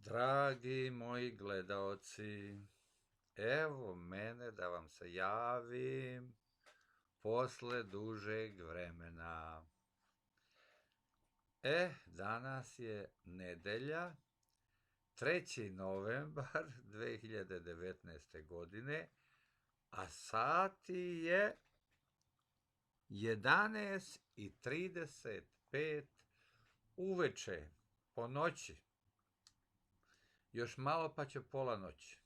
Dragi moji gledaoci, evo mene da vam se javim posle dužeg vremena. Danas je nedelja, 3. novembar 2019. godine, a sati je 11:35 uveče, po noći. Još malo pa će pola noći.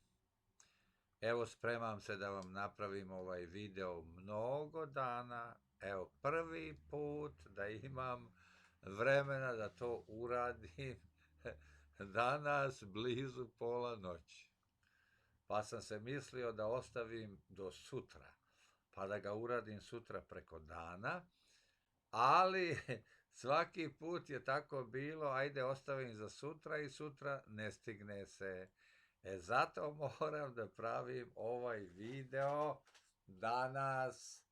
Evo, spremam se da vam napravim ovaj video mnogo dana. Evo, prvi put da imam vremena da to uradim danas blizu pola noći. Pa sam se mislio da ostavim do sutra, pa da ga uradim sutra preko dana, ali svaki put je tako bilo, ajde ostavim za sutra i sutra ne stigne se. Zato moram da pravim ovaj video danas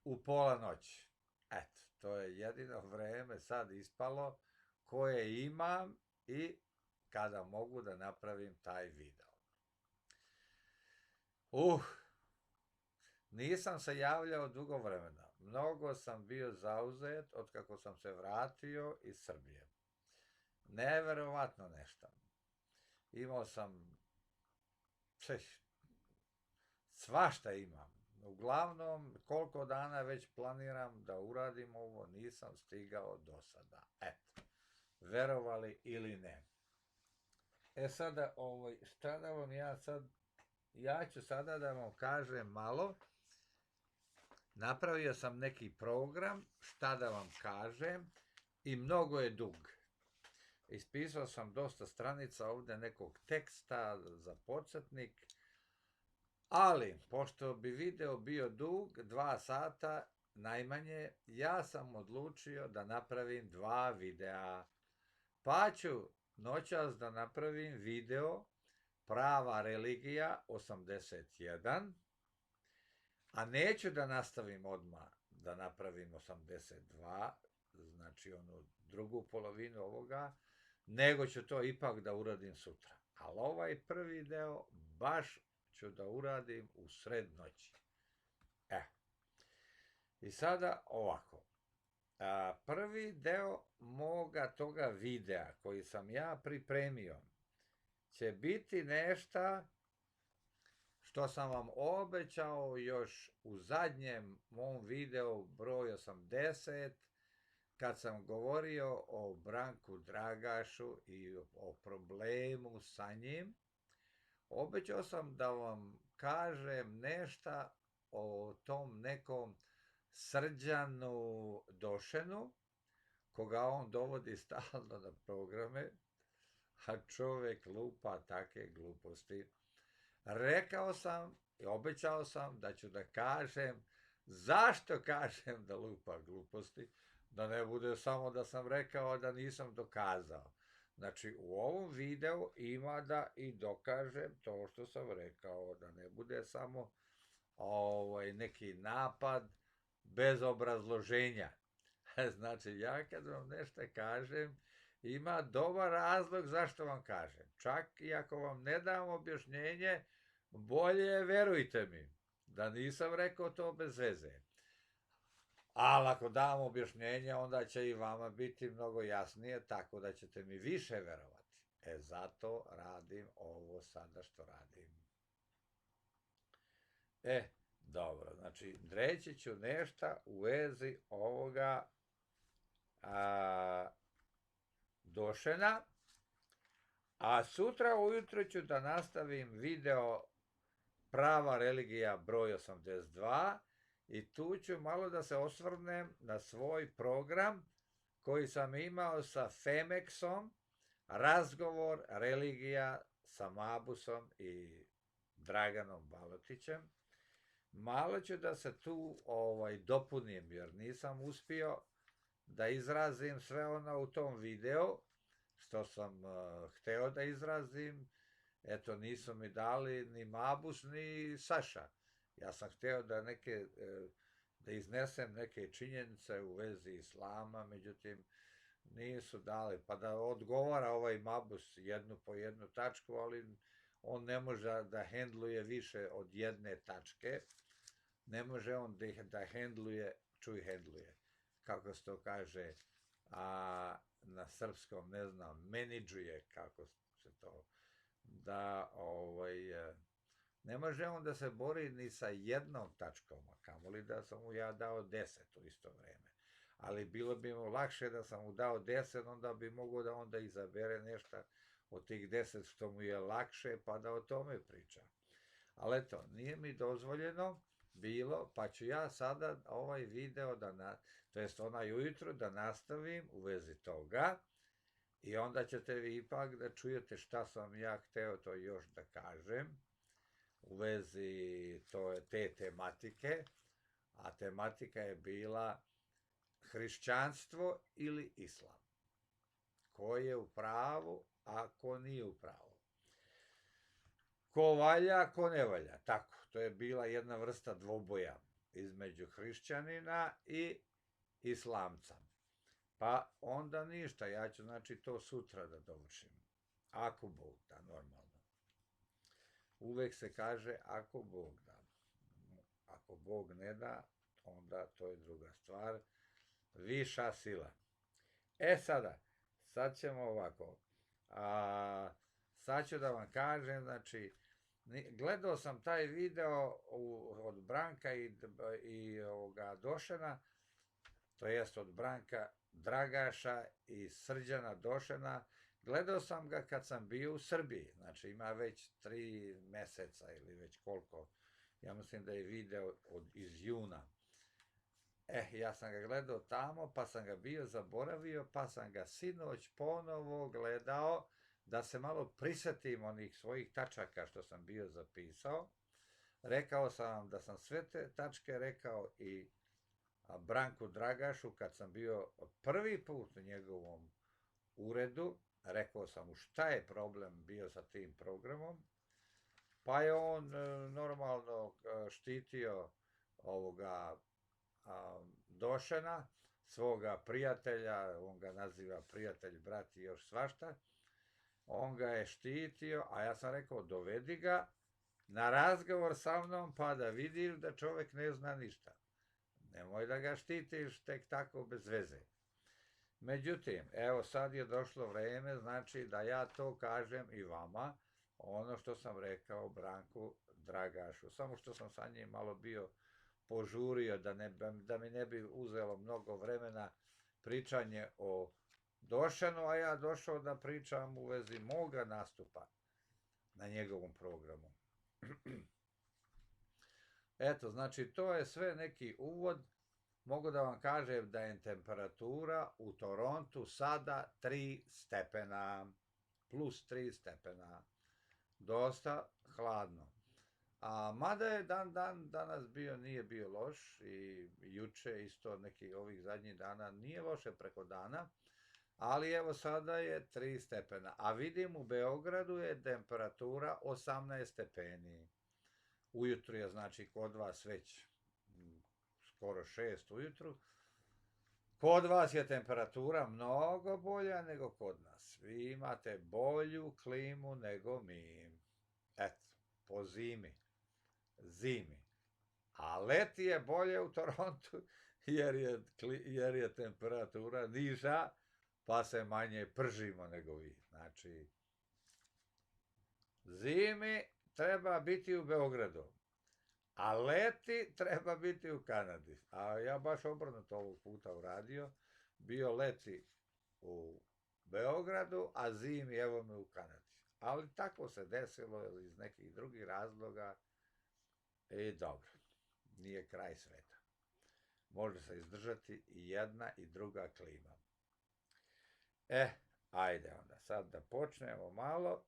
u pola noći. Eto, to je jedino vreme sad ispalo koje imam i kada mogu da napravim taj video. Nisam se javljao dugo vremena. Mnogo sam bio zauzet od kako sam se vratio iz Srbije. Neverovatno nešto. Imao sam, svašta imam. Uglavnom, koliko dana već planiram da uradim ovo, nisam stigao do sada. Eto, verovali ili ne. Sada, šta da vam ja ću sada da vam kažem malo. Napravio sam neki program, šta da vam kažem, i mnogo je dug. Ispisao sam dosta stranica ovde nekog teksta za podsjetnik, ali pošto bi video bio dug, 2 sata najmanje, ja sam odlučio da napravim 2 videa. Pa ću noćas da napravim video Prava religija 81, a neću da nastavim odmah da napravim 82, znači onu drugu polovinu ovoga, nego ću to ipak da uradim sutra. Ali ovaj prvi deo baš ću da uradim u sred noći. I sada ovako. Prvi deo moga toga videa koji sam ja pripremio će biti nešto što sam vam obećao još u zadnjem mom videu broj 80, kad sam govorio o Branku Dragašu i o problemu sa njim. Obećao sam da vam kažem nešto o tom nekom Srđanu Došenu, koga on dovodi stalno na programe, a čovek lupa take gluposti. Rekao sam i obećao sam da ću da kažem zašto kažem da lupa gluposti, da ne bude samo da sam rekao da nisam dokazao. Znači, u ovom videu ima da i dokažem to što sam rekao, da ne bude samo neki napad bez obrazloženja. Znači, ja kad vam nešto kažem, ima dobar razlog zašto vam kažem. Čak i ako vam ne dam objašnjenje, bolje je, verujte mi, da nisam rekao to bez veze. Ali ako dam objašnjenje, onda će i vama biti mnogo jasnije, tako da ćete mi više verovati. Zato radim ovo sada što radim. Dobro, znači, reći ću nešto u vezi ovoga Došena, a sutra ujutro ću da nastavim video Prava religija broj 82 i tu ću malo da se osvrnem na svoj program koji sam imao sa Femexom, razgovor religija sa Mabusom i Draganom Balotićem. Malo ću da se tu dopunim, jer nisam uspio da izrazim sve ono u tom videu što sam hteo da izrazim. Eto, nisu mi dali ni Mabus, ni Saša. Ja sam hteo da iznesem neke činjenice u vezi islama, međutim, nisu dali, pa da odgovara ovaj Mabus jednu po jednu tačku, ali on ne može da hendluje više od jedne tačke, ne može on da hendluje, hendluje, kako se to kaže, na srpskom, ne znam, menidžuje, kako se to, da, ne može on da se bori ni sa jednom tačkom, a kamoli da sam mu ja dao 10 u isto vreme. Ali bilo bi mu lakše da sam mu dao 10, onda bi mogao da onda izabere nešto od tih 10 što mu je lakše, pa da o tome priča. Ali eto, nije mi dozvoljeno bilo, pa ću ja sada ovaj video, to jest onaj ujutru, da nastavim u vezi toga i onda ćete vi ipak da čujete šta sam ja hteo to još da kažem u vezi te tematike, a tematika je bila hrišćanstvo ili islam. Ko je u pravu, a ko nije u pravu. Ko valja, ko ne valja. Tako, to je bila jedna vrsta dvoboja između hrišćanina i islamca. Pa onda ništa, ja ću znači to sutra da dovršim. Ako Bog da, normalno. Uvek se kaže ako Bog da. Ako Bog ne da, onda to je druga stvar. Viša sila. Sad ćemo ovako. Sad ću da vam kažem, znači, gledao sam taj video od Branka i Došena, to jest od Branka Dragaša i Srđana Došena. Gledao sam ga kad sam bio u Srbiji, znači ima već 3 meseca ili već koliko, ja mislim da je video iz juna. Ja sam ga gledao tamo, pa sam ga bio zaboravio, pa sam ga sinoć ponovo gledao, da se malo prisetim onih svojih tačaka što sam bio zapisao. Rekao sam vam da sam sve te tačke rekao i Branku Dragašu kad sam bio prvi put u njegovom uredu. Rekao sam mu šta je problem bio sa tim programom, pa je on normalno štitio ovoga Došena, svoga prijatelja, on ga naziva prijatelj, brat i još svašta. On ga je štitio, a ja sam rekao dovedi ga na razgovor sa mnom pa da vidim da čovek ne zna ništa. Nemoj da ga štitiš tek tako bez veze. Međutim, evo sad je došlo vreme, znači da ja to kažem i vama, ono što sam rekao Branku Dragašu, samo što sam sa njim malo bio požurio da mi ne bi uzelo mnogo vremena pričanje o Došenu, a ja došao da pričam u vezi moga nastupa na njegovom programu. Eto, znači to je sve neki uvod. Mogu da vam kažem da je temperatura u Torontu sada 3 stepena, plus 3 stepena. Dosta hladno. Mada je danas nije bio loš i juče isto neki ovih zadnjih dana nije loše preko dana, ali evo sada je 3 stepena, a vidim u Beogradu je temperatura 18 stepeni. Ujutru je znači kod vas već skoro 6 ujutru. Kod vas je temperatura mnogo bolja nego kod nas. Vi imate bolju klimu nego mi. Eto, po zimi. A leti je bolje u Torontu jer je temperatura niža, pa se manje pržimo nego vi. Znači, zimi treba biti u Beogradu, a leti treba biti u Kanadi. A ja baš obrnuto ovog puta uradio, bio leti u Beogradu, a zimi evo me u Kanadi. Ali tako se desilo iz nekih drugih razloga i dobro, nije kraj sveta. Može se izdržati i jedna i druga klima. Ajde onda, sad da počnemo malo.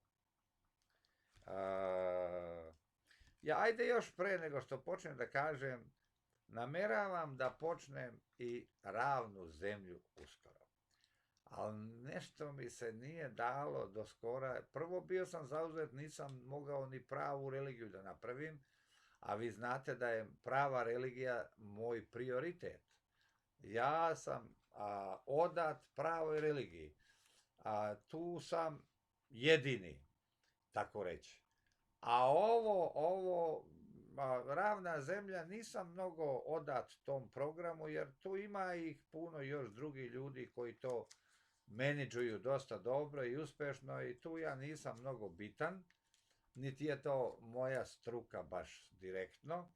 Ajde još pre nego što počnem da kažem, nameravam da počnem i ravnu zemlju uskoro. Ali nešto mi se nije dalo do skora. Prvo bio sam zauzet, nisam mogao ni pravu religiju da napravim, a vi znate da je prava religija moj prioritet. Ja sam odat pravoj religiji. Tu sam jedini, tako reći. A ovo ravna zemlja, nisam mnogo odat tom programu, jer tu ima ih puno još drugih ljudi koji to menadžuju dosta dobro i uspešno i tu ja nisam mnogo bitan, niti je to moja struka baš direktno,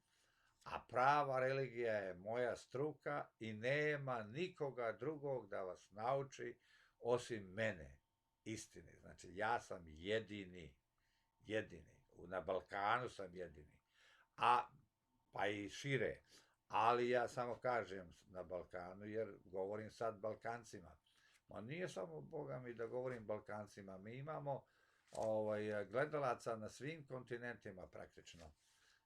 a prava religija je moja struka i nema nikoga drugog da vas nauči osim mene, istini. Znači, ja sam jedini. Na Balkanu sam jedini. Pa i šire. Ali ja samo kažem na Balkanu, jer govorim sad Balkancima. Ma nije samo, Boga mi, da govorim Balkancima. Mi imamo gledalaca na svim kontinentima praktično.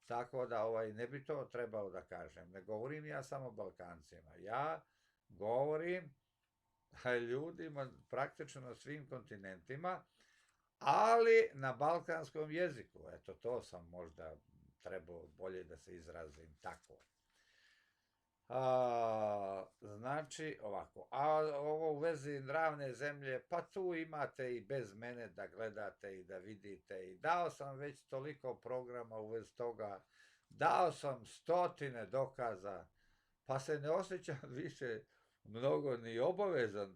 Tako da ne bi to trebalo da kažem. Ne govorim ja samo Balkancima. Ja govorim ljudima praktično na svim kontinentima, ali na balkanskom jeziku. Eto, to sam možda trebao bolje da se izrazim tako. Znači, ovako, ovo u vezi ravne zemlje, pa tu imate i bez mene da gledate i da vidite, i dao sam već toliko programa u vezi toga, dao sam stotine dokaza, pa se ne osjećam više mnogo ni obavezan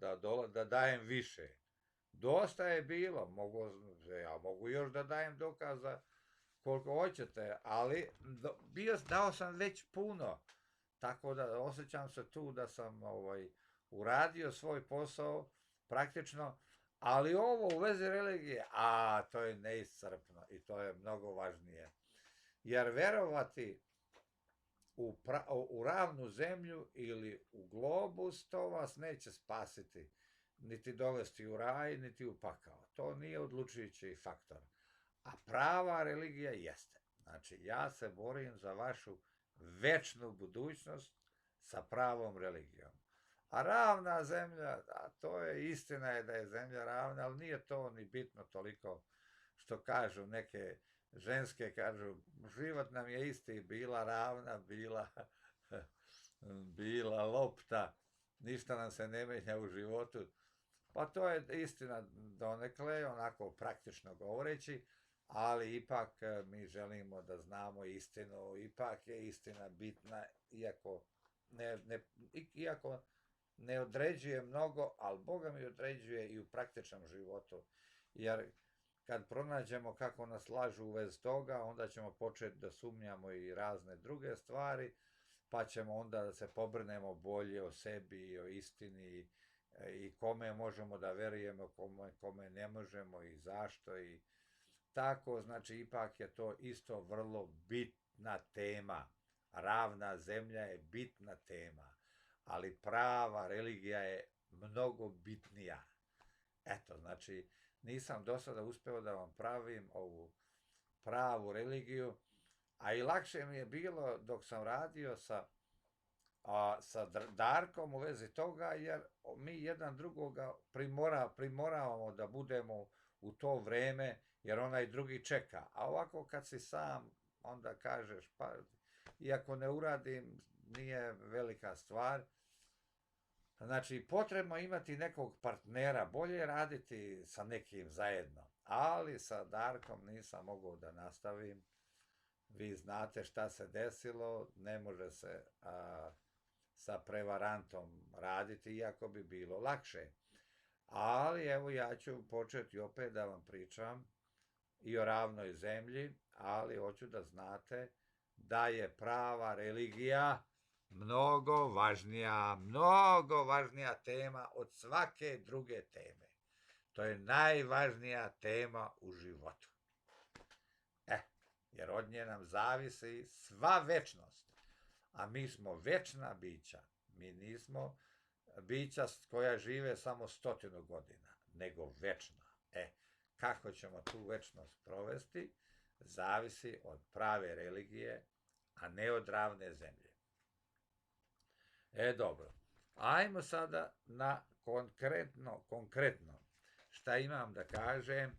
da dajem više. Dosta je bilo, ja mogu još da dajem dokaza koliko hoćete, ali dao sam već puno. Tako da osjećam se tu da sam uradio svoj posao praktično, ali ovo u vezi religije, to je neiscrpno i to je mnogo važnije. Jer verovati u ravnu zemlju ili u globus, to vas neće spasiti, niti dovesti u raj, niti u pakao. To nije odlučujući faktor. A prava religija jeste. Znači, ja se borim za vašu večnu budućnost sa pravom religijom. A ravna zemlja, to je istina da je zemlja ravna, ali nije to ni bitno toliko što kažu neke ženske, kažu, život nam je isti, bila ravna, bila lopta, ništa nam se ne menja u životu. Pa to je istina donekle, onako praktično govoreći, ali ipak mi želimo da znamo istinu, ipak je istina bitna, iako ne određuje mnogo, ali Boga mi određuje i u praktičnom životu, jer kad pronađemo kako nas lažu u vezi toga, onda ćemo početi da sumnjamo i razne druge stvari, pa ćemo onda da se pobrinemo bolje o sebi i o istini i kome možemo da verujemo, kome ne možemo i zašto i tako. Znači, ipak je to isto vrlo bitna tema. Ravna zemlja je bitna tema, ali prava religija je mnogo bitnija. Eto, znači, nisam do sada uspeo da vam pravim ovu pravu religiju, a i lakše mi je bilo dok sam radio sa Darkom u vezi toga, jer mi jedan drugoga primoravamo da budemo u to vreme, jer onaj drugi čeka. A ovako kad si sam, onda kažeš, pa iako ne uradim, nije velika stvar. Znači, potrebno imati nekog partnera, bolje raditi sa nekim zajedno. Ali sa Darkom nisam mogao da nastavim. Vi znate šta se desilo, ne može se sa prevarantom raditi, iako bi bilo lakše. Ali evo, ja ću početi opet da vam pričam i o ravnoj zemlji, ali hoću da znate da je prava religija mnogo važnija tema od svake druge teme. To je najvažnija tema u životu. Jer od nje nam zavisi sva večnost. A mi smo večna bića. Mi nismo bića koja žive samo 100 godina, nego večna. Kako ćemo tu večnost provesti, zavisi od prave religije, a ne od ravne zemlje. Dobro. Ajmo sada na konkretno šta imam da kažem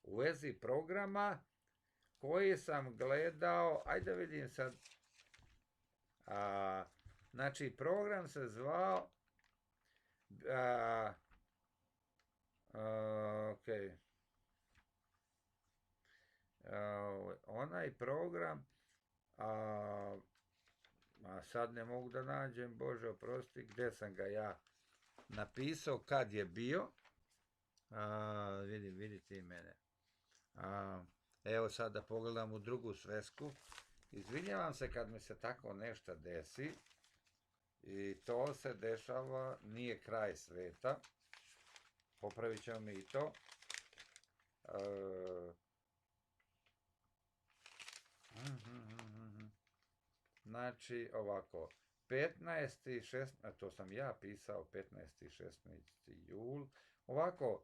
u vezi programa koji sam gledao. Ajde vidim sad. Znači, program se zvao a, ok. Onaj program, a sad ne mogu da nađem, Bože oprosti, gde sam ga ja napisao, kad je bio. Vidite i mene. Evo sad da pogledam u drugu svesku. Izvinjavam se kad mi se tako nešto desi. I to se dešava, nije kraj sveta. Popravit ćemo mi i to. Znači, ovako, 15. i 16. to sam ja pisao, 15. i 16. jul. Ovako,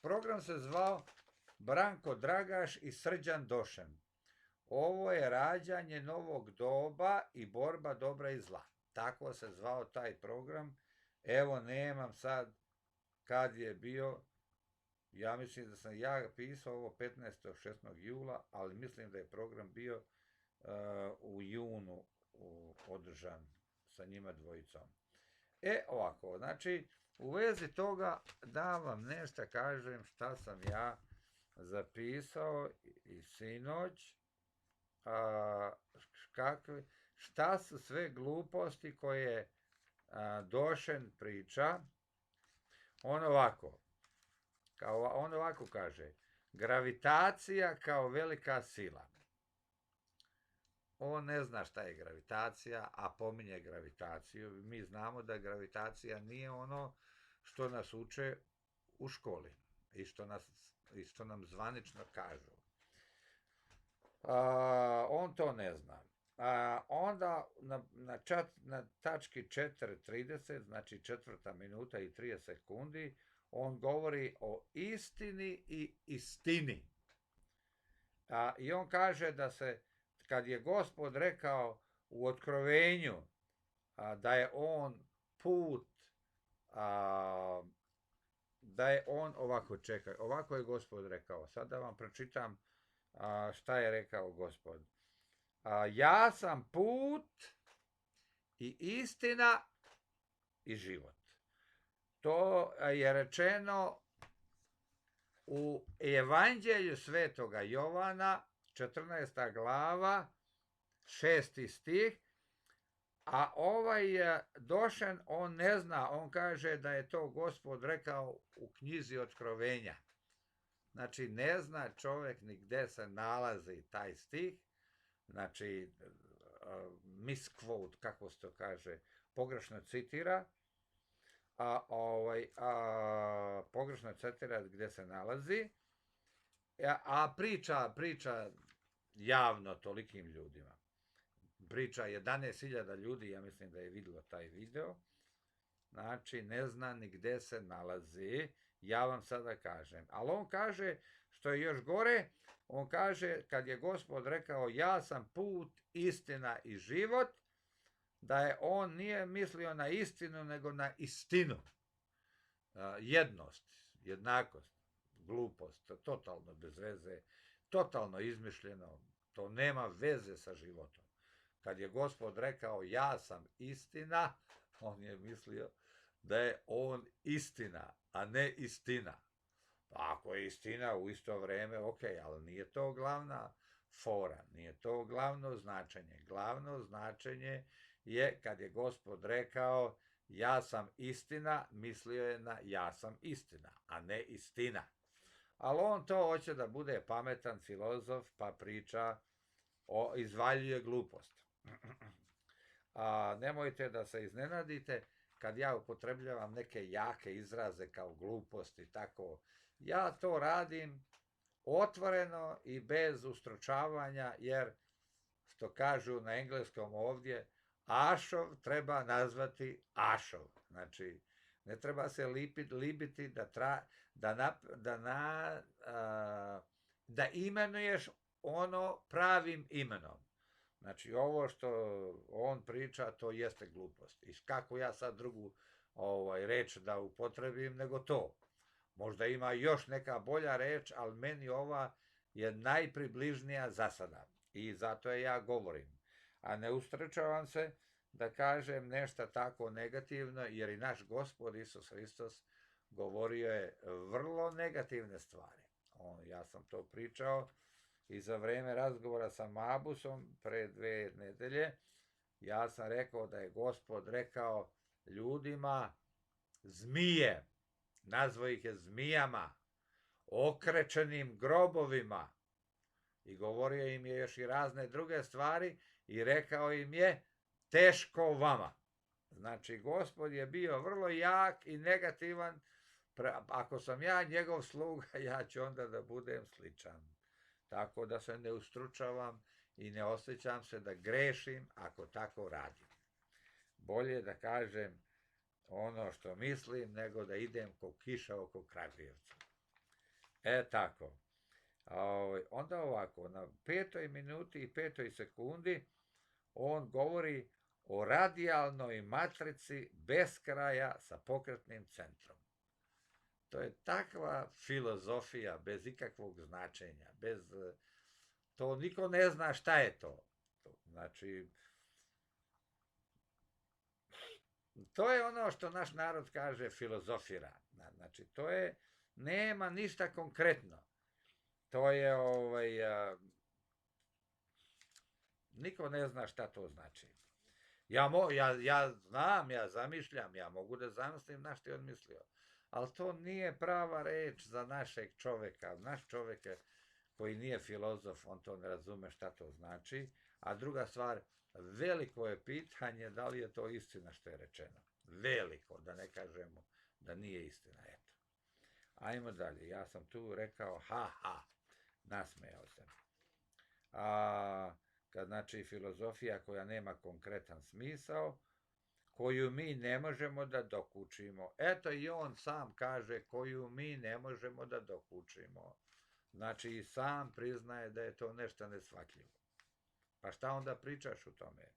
program se zvao Branko Dragaš i Srđan Došen. Ovo je rađanje novog doba i borba dobra i zla. Tako se zvao taj program. Evo, nemam sad kad je bio. Ja mislim da sam ja pisao ovo 15. 16. jula, ali mislim da je program bio u junu održan sa njima dvojicom. Ovako, znači, u vezi toga da vam nešto kažem šta sam ja zapisao i sinoć, šta su sve gluposti koje Došen priča. On ovako kaže, gravitacija kao velika sila. On ne zna šta je gravitacija, a pominje gravitaciju. Mi znamo da gravitacija nije ono što nas uče u školi i što nam zvanično kažu. On to ne zna. Onda na tački 4.30, znači 4. minuta i 30 sekundi, on govori o istini i istini. I on kaže da se, kad je Gospod rekao u Otkrovenju da je on put, da je on, ovako je Gospod rekao. Sad da vam pročitam šta je rekao Gospod. Ja sam put i istina i život. To je rečeno u Evanđelju Svetoga Jovana, 14. glava, 6. stih, a ovaj Došen, on ne zna, on kaže da je to Gospod rekao u knjizi Otkrovenja. Znači, ne zna čovjek ni gde se nalazi taj stih, znači, misquote, kako se to kaže, pogrešno citira, pogrešno citira gde se nalazi, a priča javno tolikim ljudima. Priča 11.000 ljudi, ja mislim da je vidjelo taj video. Znači, ne zna ni gde se nalazi, ja vam sada kažem. Ali on kaže, što je još gore, on kaže, kad je Gospod rekao, ja sam put, istina i život, da je on nije mislio na istinu, nego na istinu. Jednost, jednakost, glupost, totalno bez veze, totalno izmišljeno, to nema veze sa životom. Kad je Gospod rekao, ja sam istina, on je mislio da je on istina, a ne istina. Ako je istina u isto vreme, ok, ali nije to glavna fora, nije to glavno značenje. Glavno značenje je kad je Gospod rekao, ja sam istina, mislio je na ja sam istina, a ne istina. Ali on to hoće da bude pametan filozof, pa priča izvaljuje glupost. Nemojte da se iznenadite kad ja upotrebljavam neke jake izraze kao glupost i tako. Ja to radim otvoreno i bez ustručavanja, jer, što kažu na engleskom ovdje, ašov treba nazvati ašov. Znači, ne treba se libiti da imenuješ ono pravim imenom. Znači, ovo što on priča, to jeste glupost. I kako ja sad drugu reč da upotrebim nego to. Možda ima još neka bolja reč, ali meni ova je najpribližnija za sada. I zato je ja govorim. A ne ustručavam se da kažem nešto tako negativno, jer i naš Gospod Isus Hristos govorio je vrlo negativne stvari. Ja sam to pričao i za vreme razgovora sa Mabusom pre 2 nedelje. Ja sam rekao da je Gospod rekao ljudima zmije, nazvao ih je zmijama, okrečenim grobovima i govorio im je još i razne druge stvari i rekao im je teško vama. Znači, Gospod je bio vrlo jak i negativan. Ako sam ja njegov sluga, ja ću onda da budem sličan. Tako da se ne ustručavam i ne osjećam se da grešim ako tako radim. Bolje da kažem ono što mislim nego da idem ko kiša oko Kragujevca. Tako. Onda ovako, na 5. minuti i 5. sekundi on govori o radijalnoj matrici bez kraja sa pokretnim centrom. To je takva filozofija bez ikakvog značenja, to niko ne zna šta je to. Znači, to je ono što naš narod kaže filozofira. Znači, to je, nema ništa konkretno. To je, niko ne zna šta to znači. Ja znam, ja zamišljam, ja mogu da zamislim na što je on mislio. Ali to nije prava reč za našeg čoveka. Naš čovek koji nije filozof, on to ne razume šta to znači. A druga stvar, veliko je pitanje da li je to istina što je rečeno. Veliko, da ne kažemo da nije istina. Eto. Ajmo dalje. Ja sam tu rekao ha, nasmejao sam. Znači, filozofija koja nema konkretan smisao, koju mi ne možemo da dokučimo. Eto i on sam kaže koju mi ne možemo da dokučimo. Znači i sam priznaje da je to nešto neshvatljivo. Pa šta onda pričaš o tome?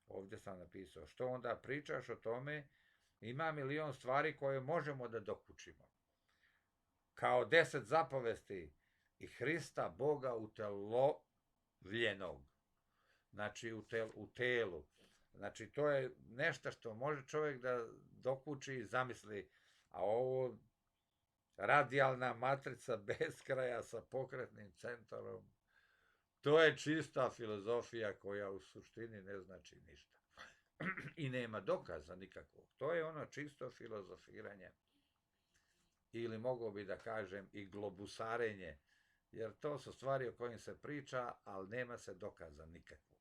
Ovdje sam napisao, što onda pričaš o tome? Ima milion stvari koje možemo da dokučimo. Kao 10 zapovesti i Hrista Boga utelovljenog. Znači u telu. Znači, to je nešto što može čovjek da dokuči i zamisli, a ovo radijalna matrica bez kraja sa pokretnim centrom, to je čista filozofija koja u suštini ne znači ništa. I nema dokaza nikakvog. To je ono čisto filozofiranje. Ili mogao bi da kažem i globusarenje, jer to su stvari o kojim se priča, ali nema se dokaza nikakvog.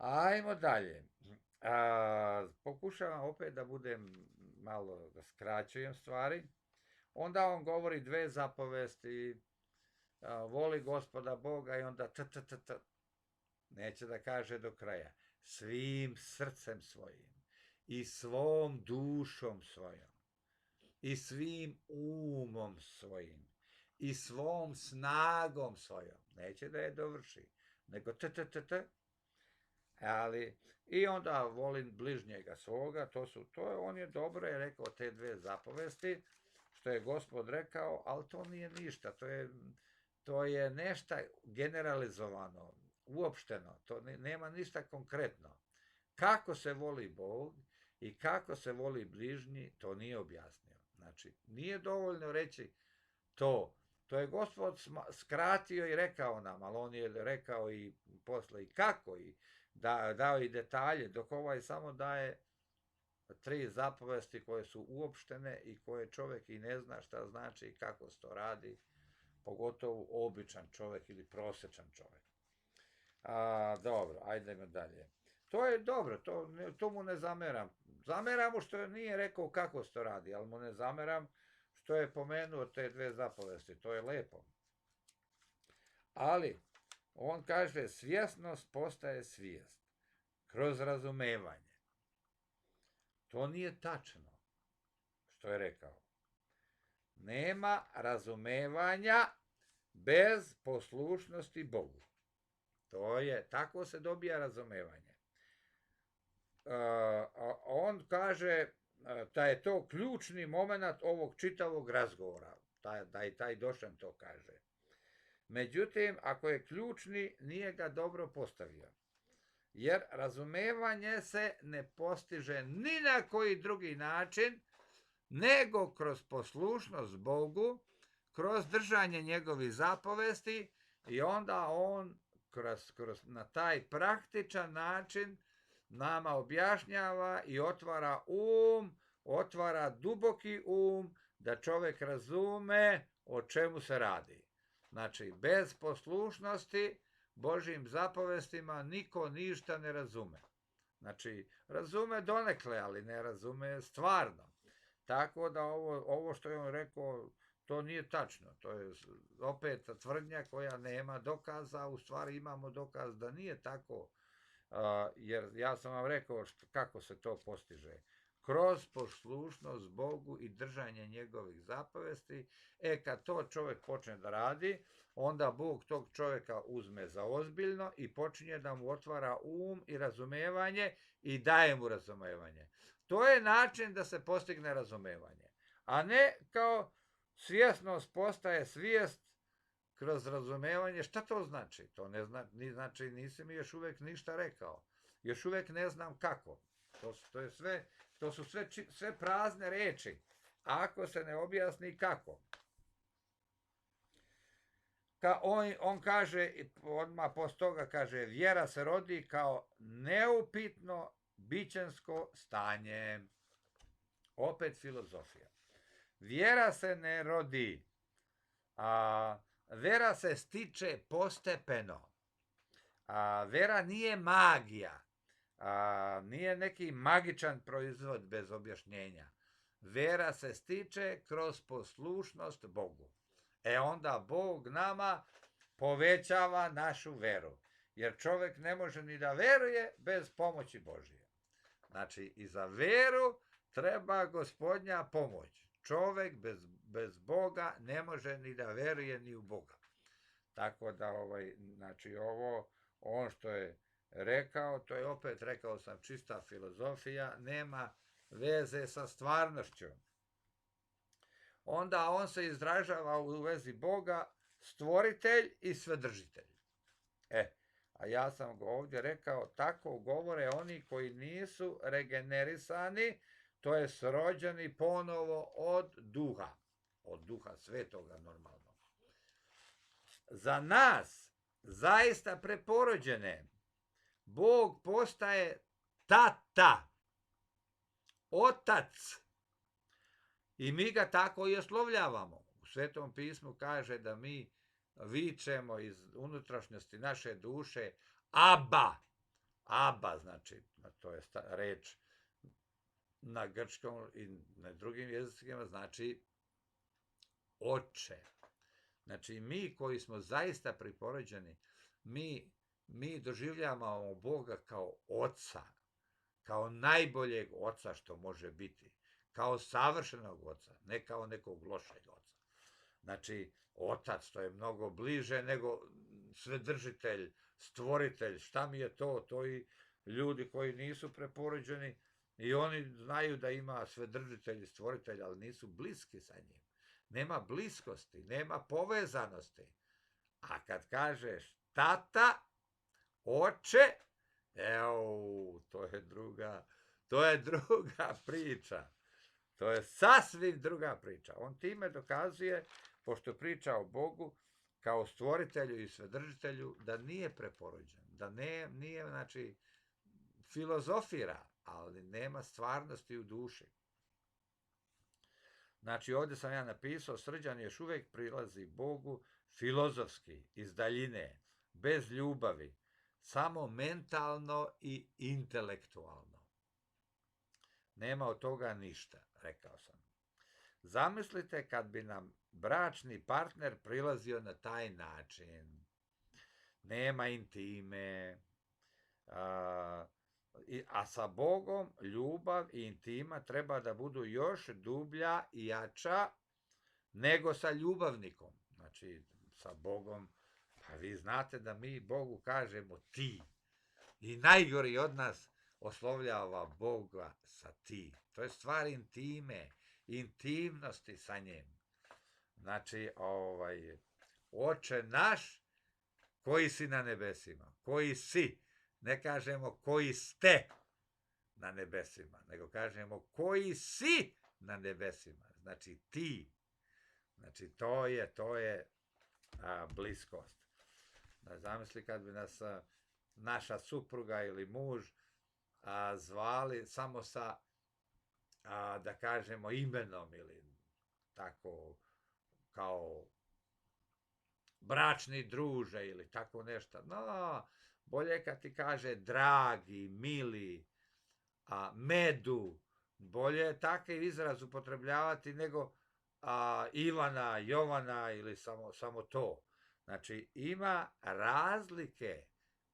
Ajmo dalje. Pokušavam opet da budem malo, da skraćujem stvari. Onda on govori 2 zapovesti, voli Gospoda Boga i onda neće da kaže do kraja. Svim srcem svojim i svom dušom svojom i svim umom svojim i svom snagom svojom. Neće da je dovrši, nego ali i onda volim bližnjega svoga, on je dobro je rekao te 2 zapovesti, što je Gospod rekao, ali to nije ništa, to je nešto generalizovano, uopšteno, to nema ništa konkretno. Kako se voli Bog i kako se voli bližnji, to nije objasnio. Znači, nije dovoljno reći to je Gospod skratio i rekao nam, ali on je rekao i posle i kako i dao i detalje, dok ovaj samo daje 3 zapovesti koje su uopštene i koje čovjek i ne zna šta znači i kako se to radi, pogotovo običan čovjek ili prosječan čovjek. Dobro, ajdemo dalje. To je dobro, to mu ne zameram. Zameram mu što nije rekao kako se to radi, ali mu ne zameram što je pomenuo te 2 zapovesti, to je lepo. Ali, on kaže, svjesnost postaje svijest kroz razumevanje. To nije tačno, što je rekao. Nema razumevanja bez poslušnosti Bogu. Tako se dobija razumevanje. On kaže da je to ključni moment ovog čitavog razgovora, da i taj Došan to kaže. Međutim, ako je ključni, nije ga dobro postavio. jer razumevanje se ne postiže ni na koji drugi način, nego kroz poslušnost Bogu, kroz držanje njegovih zapovesti i onda on na taj praktičan način nama objašnjava i otvara duboki da čovjek razume o čemu se radi. Znači, bez poslušnosti Božjim zapovestima niko ništa ne razume. Znači, razume donekle, ali ne razume stvarno. Tako da ovo što je on rekao, to nije tačno. To je opet tvrdnja koja nema dokaza, u stvari imamo dokaz da nije tako, jer ja sam vam rekao kako se to postiže. Kroz poslušnost Bogu i držanje njegovih zapovesti, kad to čovjek počne da radi, onda Bog tog čovjeka uzme za ozbiljno i počinje da mu otvara i razumevanje i daje mu razumevanje. To je način da se postigne razumevanje, a ne kao svjesnost postaje svijest kroz razumevanje. Šta to znači? To ne znači, nisi mi još uvijek ništa rekao. Još uvijek ne znam kako. To su sve prazne reči, ako se ne objasni kako. On kaže, odmah post toga kaže, vjera se rodi kao neupitno bićensko stanje. Opet filozofija. Vjera se ne rodi, vera se stiče postepeno. Vera nije magija, nije neki magičan proizvod bez objašnjenja. Vera se stiče kroz poslušnost Bogu. Onda Bog nama povećava našu veru. Jer čovjek ne može ni da veruje bez pomoći Božje. Znači, i za veru treba Gospodnja pomoć. Čovjek bez Boga ne može ni da veruje ni u Boga. Tako da, znači, on što je rekao, to je opet, rekao sam, čista filozofija, nema veze sa stvarnošću. Onda on se izražava u vezi Boga stvoritelj i svedržitelj. A ja sam ovdje rekao, tako govore oni koji nisu regenerisani, to je rođeni ponovo od duha svetoga normalno. Za nas, zaista preporođene, Bog postaje tata, otac. I mi ga tako i oslovljavamo. U Svetom pismu kaže da mi vičemo iz unutrašnjosti naše duše Abba. Abba znači, to je reč na grčkom i na drugim jezicima, znači oče. Znači mi koji smo zaista priporođeni, mi doživljavamo Boga kao oca, kao najboljeg oca što može biti, kao savršenog oca, ne kao nekog lošeg oca. Znači, otac, to je mnogo bliže nego svedržitelj, stvoritelj. Šta mi je to? To i ljudi koji nisu preporođeni i oni znaju da ima svedržitelj i stvoritelj, ali nisu bliski sa njim. Nema bliskosti, nema povezanosti. A kad kažeš tata, oče, to je druga priča. To je sasvim druga priča. On time dokazuje, pošto priča o Bogu kao stvoritelju i svedržitelju, da nije preporođen, da nije, znači, filozofira, ali nema stvarnosti u duši. Znači, ovdje sam ja napisao, Srđan još uvijek prilazi Bogu filozofski, iz daljine, bez ljubavi, samo mentalno i intelektualno. Nema od toga ništa, rekao sam. Zamislite kad bi nam bračni partner prilazio na taj način. Nema intime, a sa Bogom ljubav i intima treba da budu još dublja i jača nego sa ljubavnikom. Znači, sa Bogom, pa vi znate da mi Bogu kažemo ti. I najgori od nas oslovljava Boga sa ti. To je stvar intime, intimnosti sa njim. Znači, Oče naš koji si na nebesima, koji si, Ne kažemo koji ste na nebesima, nego kažemo koji si na nebesima. Znači ti. Znači to je bliskost. Zamisli kad bi nas naša supruga ili muž zvali samo sa, da kažemo, imenom ili tako kao bračni druže ili tako nešto. No, bolje kad ti kaže dragi, mili, medu, bolje je takav izraz upotrebljavati nego Ivana, Jovana ili samo to. Znači, ima razlike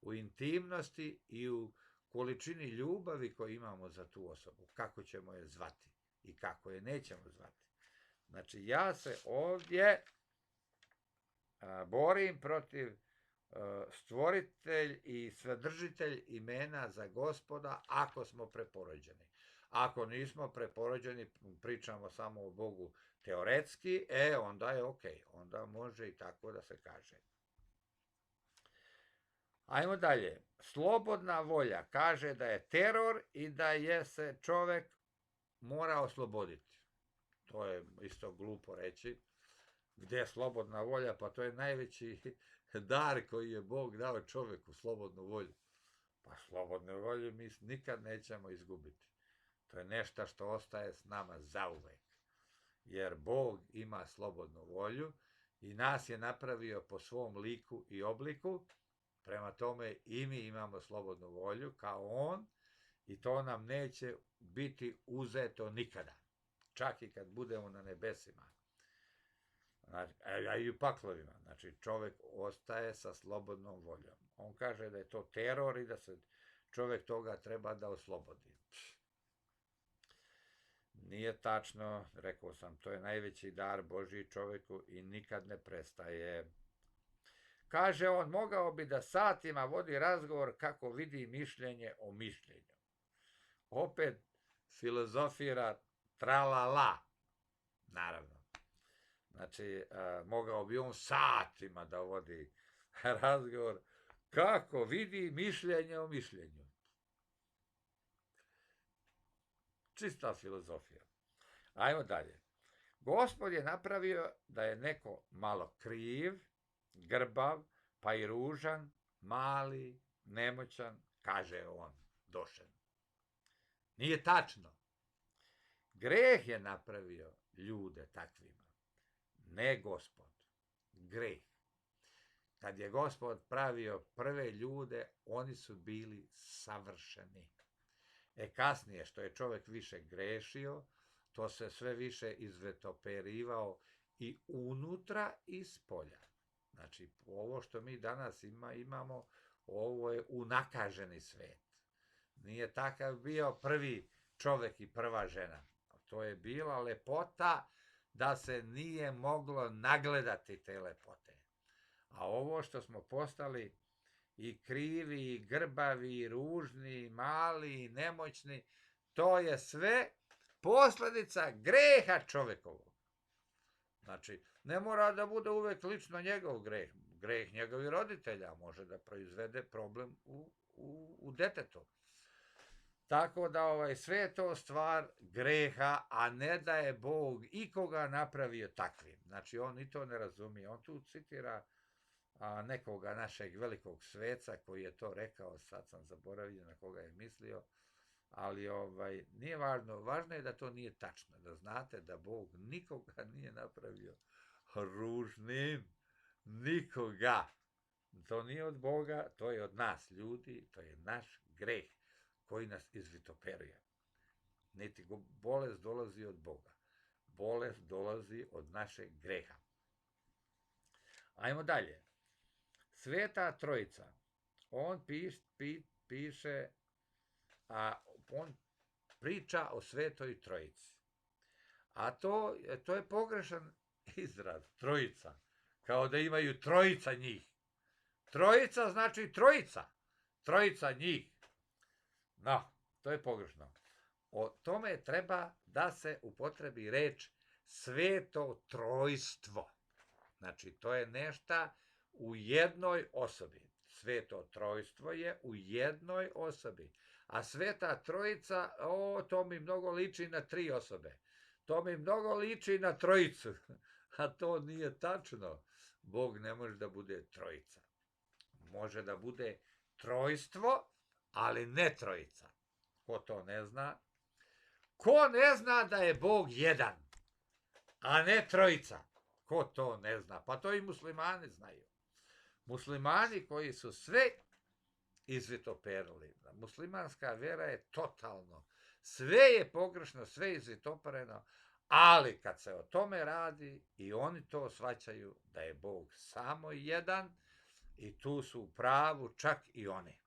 u intimnosti i u količini ljubavi koju imamo za tu osobu. Kako ćemo je zvati i kako je nećemo zvati. Znači, ja se ovdje borim protiv stvoritelj i svedržitelj imena za Gospoda ako smo preporođeni. Ako nismo preporođeni, pričamo samo o Bogu teoretski, onda je okej. Onda može i tako da se kaže. Ajmo dalje. Slobodna volja kaže da je teror i da je se čovek mora osloboditi. To je isto glupo reći. Gde je slobodna volja? Pa to je najveći dar koji je Bog dao čoveku, slobodnu volju. Pa slobodne volje mi nikad nećemo izgubiti. To je nešto što ostaje s nama zauvek. Jer Bog ima slobodnu volju i nas je napravio po svom liku i obliku. Prema tome i mi imamo slobodnu volju kao on i to nam neće biti uzeto nikada. Čak i kad budemo na nebesima. A i u paklovima. Znači čovek ostaje sa slobodnom voljom. On kaže da je to teror i da se čovek toga treba da oslobodi. Nije tačno, rekao sam, to je najveći dar Božji čoveku i nikad ne prestaje. Kaže on, mogao bi da satima vodi razgovor kako vidi mišljenje o mišljenju. Opet filozofira tralala, naravno. Znači, mogao bi on satima da vodi razgovor kako vidi mišljenje o mišljenju. Čista filozofija. Ajmo dalje. Gospod je napravio da je neko malo kriv, grbav, pa i ružan, mali, nemoćan, kaže on, došen. Nije tačno. Greh je napravio ljude takvima. Ne Gospod. Greh. Kad je Gospod pravio prve ljude, oni su bili savršeni. Kasnije, što je čovek više grešio, to se sve više izvetoperivao i unutra i spolja. Znači, ovo što mi danas imamo, ovo je unakaženi svet. Nije takav bio prvi čovek i prva žena. To je bila lepota da se nije moglo nagledati te lepote. A ovo što smo postali i krivi, i grbavi, i ružni, i mali, i nemoćni, to je sve posledica greha čovekovog. Znači, ne mora da bude uvek lično njegov greh. Greh njegovih roditelja može da proizvede problem u detetu. Tako da sve je to stvar greha, a ne da je Bog ikoga napravio takvim. Znači, on i to ne razumije. On tu citira nekoga našeg velikog sveca koji je to rekao, sad sam zaboravio na koga je mislio, ali nije važno. Važno je da to nije tačno, da znate da Bog nikoga nije napravio ružnim, nikoga. To nije od Boga, to je od nas ljudi, to je naš greh koji nas izvitoperuje. Niti bolest dolazi od Boga. Bolest dolazi od našeg greha. Ajmo dalje. Sveta Trojica. On piše, on priča o Svetoj Trojici. A to je pogrešan izraz, trojica. Kao da imaju trojica njih. Trojica znači trojica. Trojica njih. No, to je pogrešno. O tome treba da se upotrebi reč sveto trojstvo. Znači, to je nešto u jednoj osobi. Sveto trojstvo je u jednoj osobi. A Sveta Trojica, to mi mnogo liči na 3 osobe. To mi mnogo liči na trojicu. A to nije tačno. Bog ne može da bude trojica. Može da bude trojstvo, ali ne trojica. Ko to ne zna? Ko ne zna da je Bog jedan, a ne trojica? Ko to ne zna? Pa to i muslimani znaju. Muslimani koji su sve izvitoperili. Muslimanska vera je totalno. Sve je pogrešno, sve je izvitopereno, ali kad se o tome radi i oni to shvaćaju da je Bog samo jedan i tu su u pravu čak i oni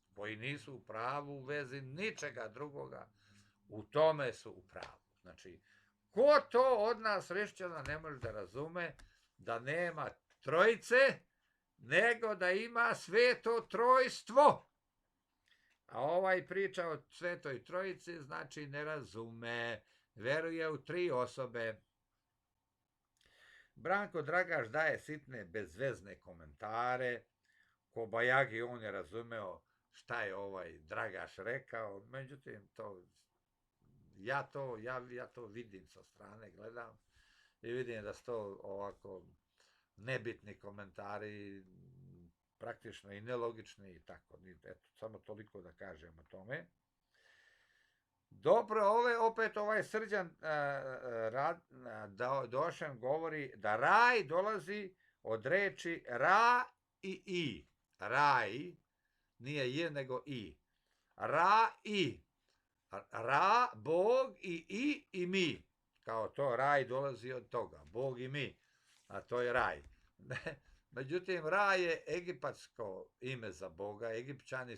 koji nisu u pravu u vezi ničega drugoga, u tome su u pravu. Znači, ko to od nas hrišćana ne može da razume da nema trojice, nego da ima sveto trojstvo. A ovaj priča o svetoj trojici znači ne razume, veruje u 3 osobe. Branko Dragaš daje sitne bezvezne komentare. Kobajagi on je razumeo šta je ovaj Dragaš rekao, međutim ja to vidim sa strane, gledam i vidim da su to ovako nebitni komentari, praktično i nelogični i tako. Eto, samo toliko da kažem o tome. Dobro, opet ovaj Srđan Došen govori da raj dolazi od reči ra i i. Raj, nije je nego i. Ra i. Ra, Bog i mi. Kao to raj dolazi od toga. Bog i mi. A to je raj. Međutim, Ra je egipatsko ime za Boga. Egipćani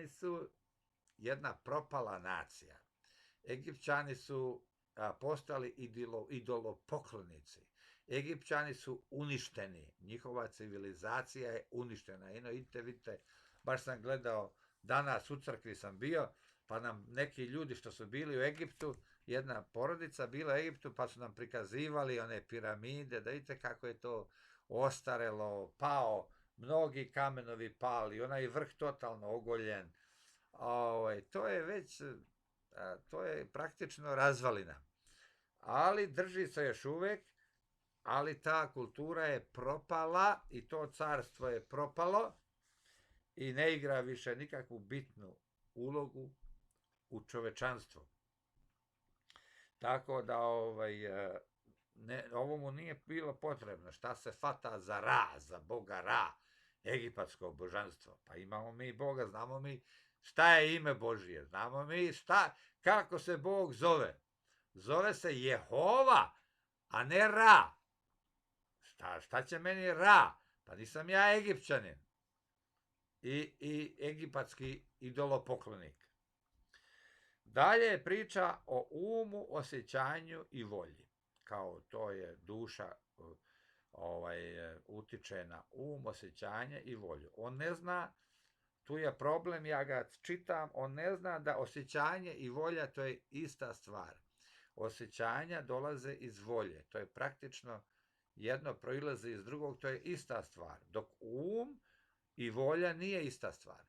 su jedna propala nacija. Egipćani su postali idolopoklonici. Egipćani su uništeni. Njihova civilizacija je uništena. Vidite, baš sam gledao, danas u crkvi sam bio, pa nam neki ljudi što su bili u Egiptu, jedna porodica bila u Egiptu, pa su nam prikazivali one piramide, da vidite kako je to ostarelo, pao, mnogi kamenovi pali, onaj vrh totalno ogoljen. To je praktično razvalina. Ali drži se još uvek, ali ta kultura je propala i to carstvo je propalo i ne igra više nikakvu bitnu ulogu u čovečanstvu. Tako da ovo mu nije bilo potrebno. Šta se fata za Ra, za Boga Ra, egipatsko božanstvo? Pa imamo mi Boga, znamo mi šta je ime Božije, znamo mi kako se Bog zove. Zove se Jehova, a ne Ra. Šta će meni Ra? Pa nisam ja Egipćanin i egipatski idolopoklonik. Dalje je priča o umu, osjećanju i volji. Kao to je duša utiče na um, osjećanje i volju. On ne zna, tu je problem, ja ga čitam, on ne zna da osjećanje i volja to je ista stvar. Osjećanja dolaze iz volje. To je praktično jedno proilazi iz drugog, to je ista stvar. Dok um i volja nije ista stvar.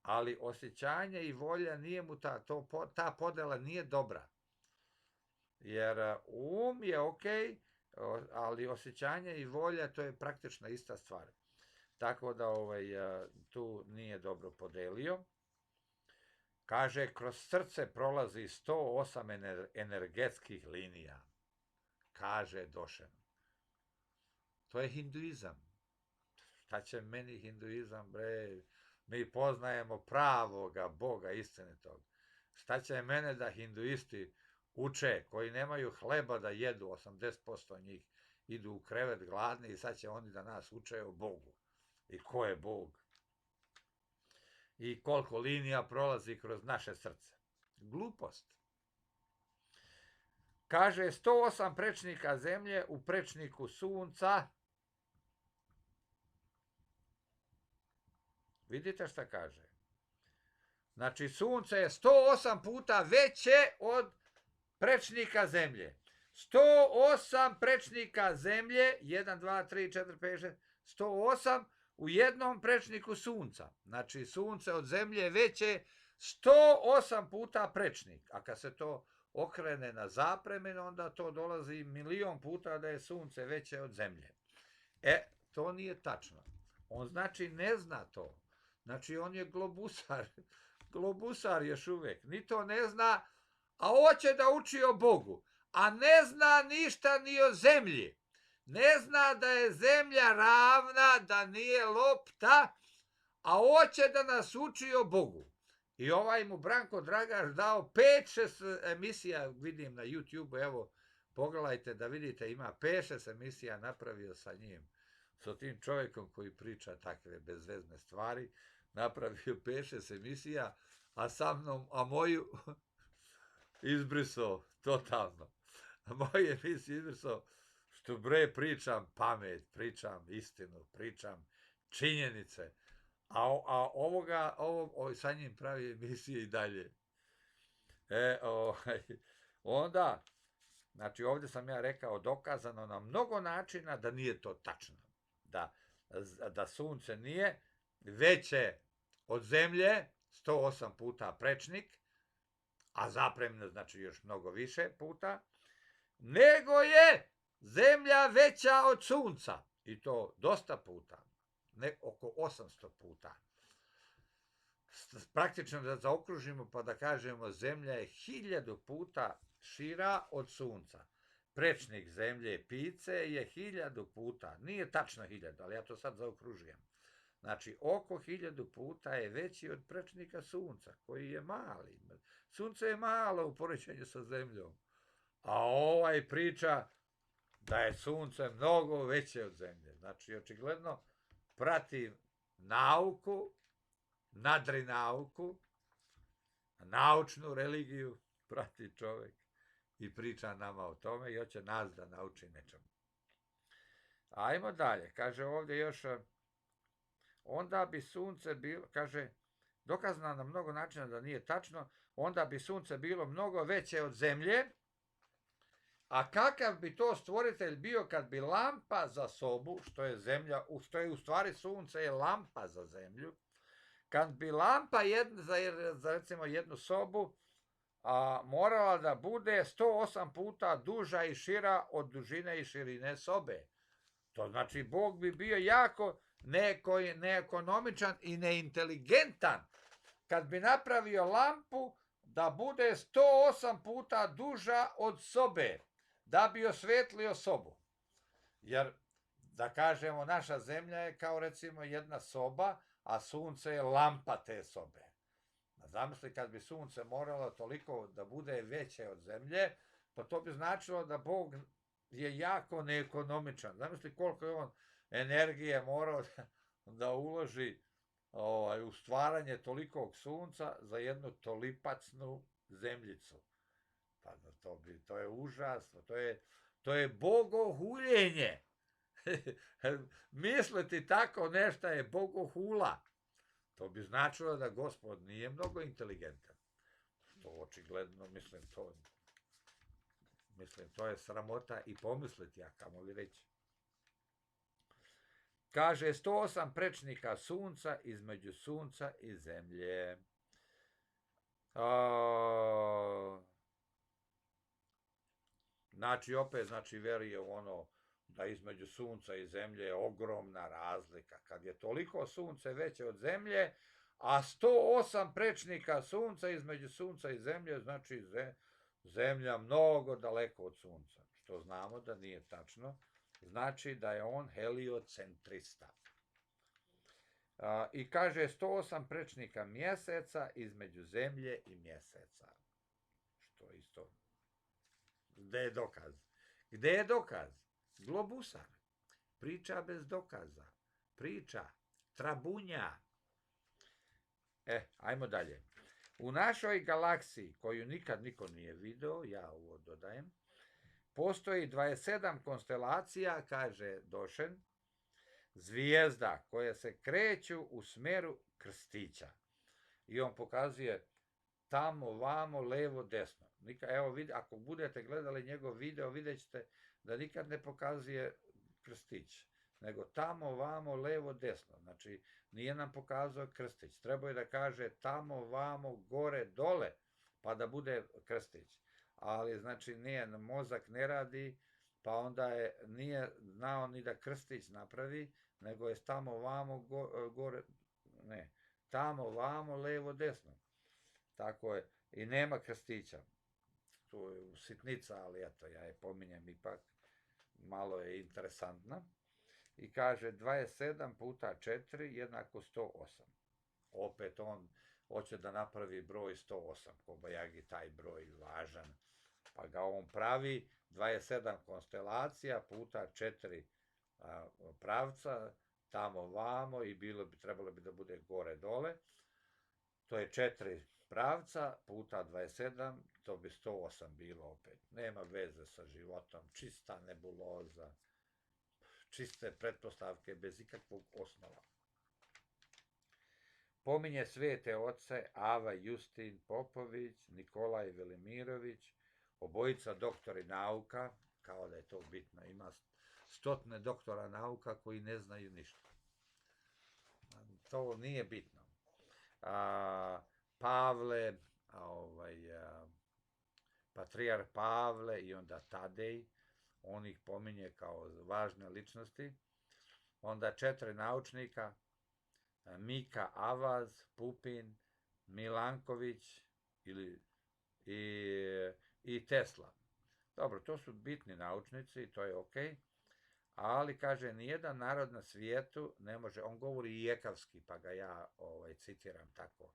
Ali osjećanje i volja nije mu ta podela nije dobra. Jer um je okej, ali osjećanje i volja to je praktično ista stvar. Tako da tu nije dobro podelio. Kaže, kroz srce prolazi 108 energetskih linija. Kaže Došen. To je hinduizam. Šta će meni hinduizam, bre? Mi poznajemo pravoga Boga, istinitog. Šta će mene da hinduisti uče, koji nemaju hleba da jedu, 80% njih idu u krevet gladni i sad će oni da nas uče o Bogu. I ko je Bog? I koliko linija prolazi kroz naše srce. Glupost. Kaže, 108 prečnika zemlje u prečniku sunca. Vidite šta kaže? Znači, sunce je 108 puta veće od prečnika zemlje. 108 prečnika zemlje, 1, 2, 3, 4, 5, 6, 108 u jednom prečniku sunca. Znači, sunce od zemlje je veće 108 puta prečnik. A kad se to okrene na zapremenu, onda to dolazi milion puta da je sunce veće od zemlje. To nije tačno. On znači ne zna to. Znači, on je globusar. Globusar još uvijek. Ni to ne zna, a hoće da uči o Bogu. A ne zna ništa ni o zemlji. Ne zna da je zemlja ravna, da nije lopta, a hoće da nas uči o Bogu. I ovaj mu Branko Dragaš dao 5-6 emisija, vidim na YouTube, evo, pogledajte da vidite, ima 5-6 emisija napravio sa njim, sa tim čovjekom koji priča takve bezvezne stvari, napravio 5-6 emisija, a sa mnom, a moju izbrisao totalno. A moje emisije izbrisao, što pričam pamet, pričam istinu, pričam činjenice, a sa njim pravi emisije i dalje. Onda, znači ovdje sam ja rekao dokazano na mnogo načina da nije to tačno. Da sunce nije veće od zemlje 108 puta prečnik, a zapremno znači još mnogo više puta, nego je zemlja veća od sunca. I to dosta puta. Oko 800 puta. Praktično da zaokružimo pa da kažemo zemlja je 1000 puta šira od sunca. Prečnik zemlje Pice je 1000 puta. Nije tačno 1000, ali ja to sad zaokružujem. Znači, oko 1000 puta je veći od prečnika sunca, koji je mali. Sunce je malo u poređenju sa zemljom. A ovaj priča da je sunce mnogo veće od zemlje. Znači, očigledno prati nauku, nadrinauku, naučnu religiju, prati čovjek i priča nama o tome i hoće nas da nauči nečemu. Ajmo dalje. Kaže ovdje još, onda bi sunce bilo, kaže, dokazano na mnogo načina da nije tačno, onda bi sunce bilo mnogo veće od zemlje, a kakav bi to stvoritelj bio kad bi lampa za sobu, što je zemlja, što je u stvari sunce je lampa za zemlju, kad bi lampa za recimo jednu sobu morala da bude 108 puta duža i šira od dužine i širine sobe. To znači Bog bi bio jako neekonomičan i neinteligentan kad bi napravio lampu da bude 108 puta duža od sobe, da bi osvetlio sobu. Jer, da kažemo, naša zemlja je kao recimo jedna soba, a sunce je lampa te sobe. Zamisli kad bi sunce moralo toliko da bude veće od zemlje, pa to bi značilo da Bog je jako neekonomičan. Zamisli koliko je on energije morao da uloži u stvaranje tolikog sunca za jednu tolipacnu zemljicu. Pa to je užasno, to je bogohuljenje. Misliti tako nešto je bogohula. To bi značilo da Gospod nije mnogo inteligentan. Što očigledno, to je sramota i pomisliti, a kamo li reći. Kaže 108 prečnika sunca između sunca i zemlje. Znači, opet, veruje u ono da između sunca i zemlje je ogromna razlika. Kad je toliko sunce veće od zemlje, a 108 prečnika sunca između sunca i zemlje, znači zemlja mnogo daleko od sunca. Što znamo da nije tačno. Znači da je on heliocentrista. I kaže 108 prečnika mjeseca između zemlje i mjeseca. Što isto. Gde je dokaz? Gde je dokaz? Globusar. Priča bez dokaza. Priča. Trabunja. Ajmo dalje. U našoj galaksiji, koju nikad niko nije video, ja ovo dodajem, postoji 27 konstelacija, kaže Došen, zvijezda koje se kreću u smeru krstića. I on pokazuje tamo, vamo, levo, desno. Evo, ako budete gledali njegov video, vidjet ćete da nikad ne pokazuje krstić, nego tamo, vamo, levo, desno. Znači, nije nam pokazao krstić. Trebao je da kaže tamo, vamo, gore, dole, pa da bude krstić. Ali, znači, nije, mozak ne radi, pa onda nije znao ni da krstić napravi, nego je tamo, vamo, gore, ne, tamo, vamo, levo, desno. Tako je. I nema krstića. Tu je sitnica, ali eto, ja je pominjem ipak. Malo je interesantna. I kaže 27 puta 4 jednako 108. Opet on hoće da napravi broj 108. Kobajagi taj broj važan. Pa ga on pravi 27 konstelacija puta 4 pravca, tamo vamo i trebalo bi da bude gore dole. To je 4 pravca puta 27, to bi 108 bilo opet. Nema veze sa životom, čista nebuloza, čiste pretpostavke bez ikakvog osnova. Pominje svete oce Ava Justin Popović, Nikolaj Velimirović, obojica doktori nauka, kao da je to bitno, ima stotine doktora nauka koji ne znaju ništa. To nije bitno. Pavle, patrijar Pavle i onda Tadej, on ih pominje kao važne ličnosti. Onda 4 naučnika, Mika Avaz, Pupin, Milanković i Tesla. Dobro, to su bitni naučnici, to je okej. Ali, kaže, nijedan narod na svijetu ne može, on govori jekavski, pa ga ja citiram tako,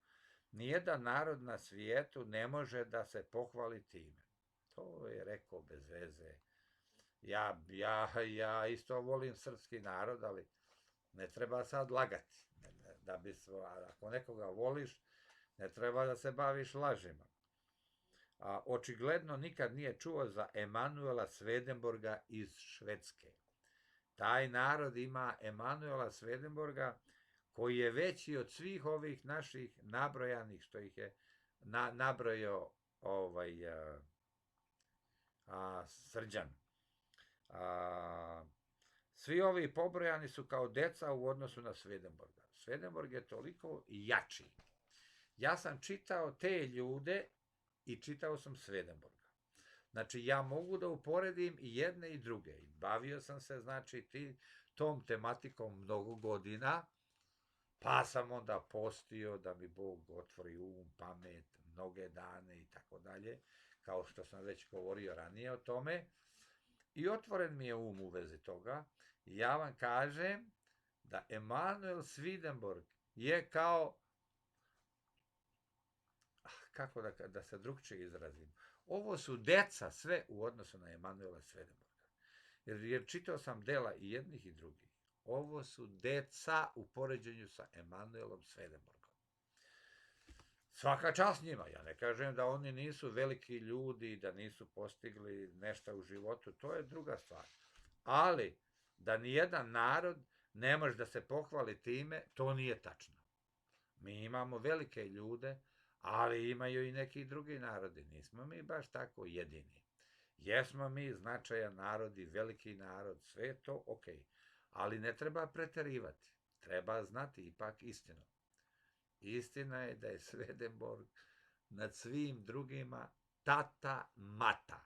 nijedan narod na svijetu ne može da se pohvali time. To je rekao bez veze. Ja isto volim srpski narod, ali ne treba sad lagati. Ako nekoga voliš, ne treba da se baviš lažima. Očigledno nikad nije čuo za Emanuela Swedenborga iz Švedske. Taj narod ima Emanuela Swedenborga, koji je veći od svih ovih naših nabrojanih, što ih je nabrojao Srđan. Svi ovi pobrojani su kao deca u odnosu na Swedenborga. Swedenborg je toliko jači. Ja sam čitao te ljude i čitao sam Swedenborga. Znači, ja mogu da uporedim i jedne i druge. Bavio sam se, znači, tom tematikom mnogo godina, pa sam onda postio da mi Bog otvori pamet, mnoge dane i tako dalje, kao što sam već govorio ranije o tome. I otvoren mi je u vezi toga. Ja vam kažem da Emanuel Swedenborg je kao, kako da se drugčije izrazim, ovo su deca sve u odnosu na Emanuela Swedenborga. Jer čitao sam dela i jednih i drugih. Ovo su deca u poređenju sa Emanuelom Swedenborgom. Svaka čast njima. Ja ne kažem da oni nisu veliki ljudi, da nisu postigli nešto u životu. To je druga stvar. Ali, da nijedan narod ne može da se pohvali time, to nije tačno. Mi imamo velike ljude, ali imaju i neki drugi narodi. Nismo mi baš tako jedini. Jesmo mi značajan narod i veliki narod, sve je to okej. Ali ne treba preterivati. Treba znati ipak istinu. Istina je da je Swedenborg nad svim drugima tata mata.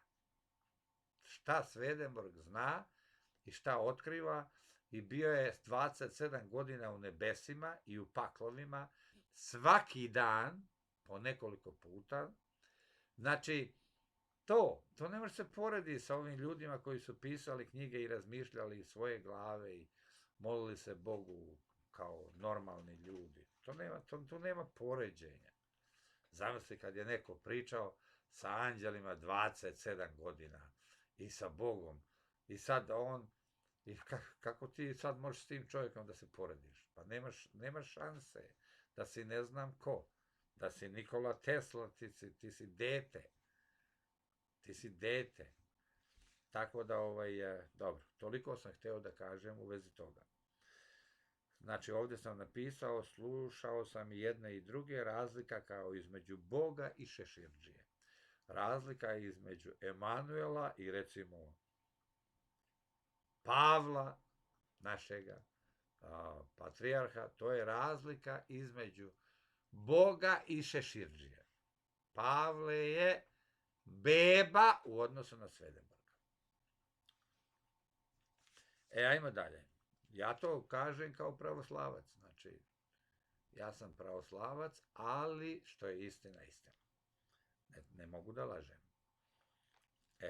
Šta Swedenborg zna i šta otkriva, i bio je 27 godina u nebesima i u paklovima, svaki dan, po nekoliko puta. Znači, to ne može se porediti sa ovim ljudima koji su pisali knjige i razmišljali iz svoje glave i molili se Bogu kao normalni ljudi. Tu nema poređenja. Zamisli kad je neko pričao sa anđelima 27 godina i sa Bogom i sad on, i kako ti sad možeš s tim čovjekom da se porediš? Pa nemaš šanse da si ne znam ko, da si Nikola Tesla, ti si dete. Ti si dete. Tako da, dobro, toliko sam hteo da kažem u vezi toga. Znači, ovdje sam napisao, slušao sam i jedne i druge, razlika kao između Boga i šeširdžije. Razlika između Emanuela i recimo Pavla, našega patrijarha, to je razlika između Boga i šeširdžije. Pavle je beba u odnosu na Swedenborga. Ajmo dalje. Ja to kažem kao pravoslavac. Znači, ja sam pravoslavac, ali što je istina, istina. Ne mogu da lažem.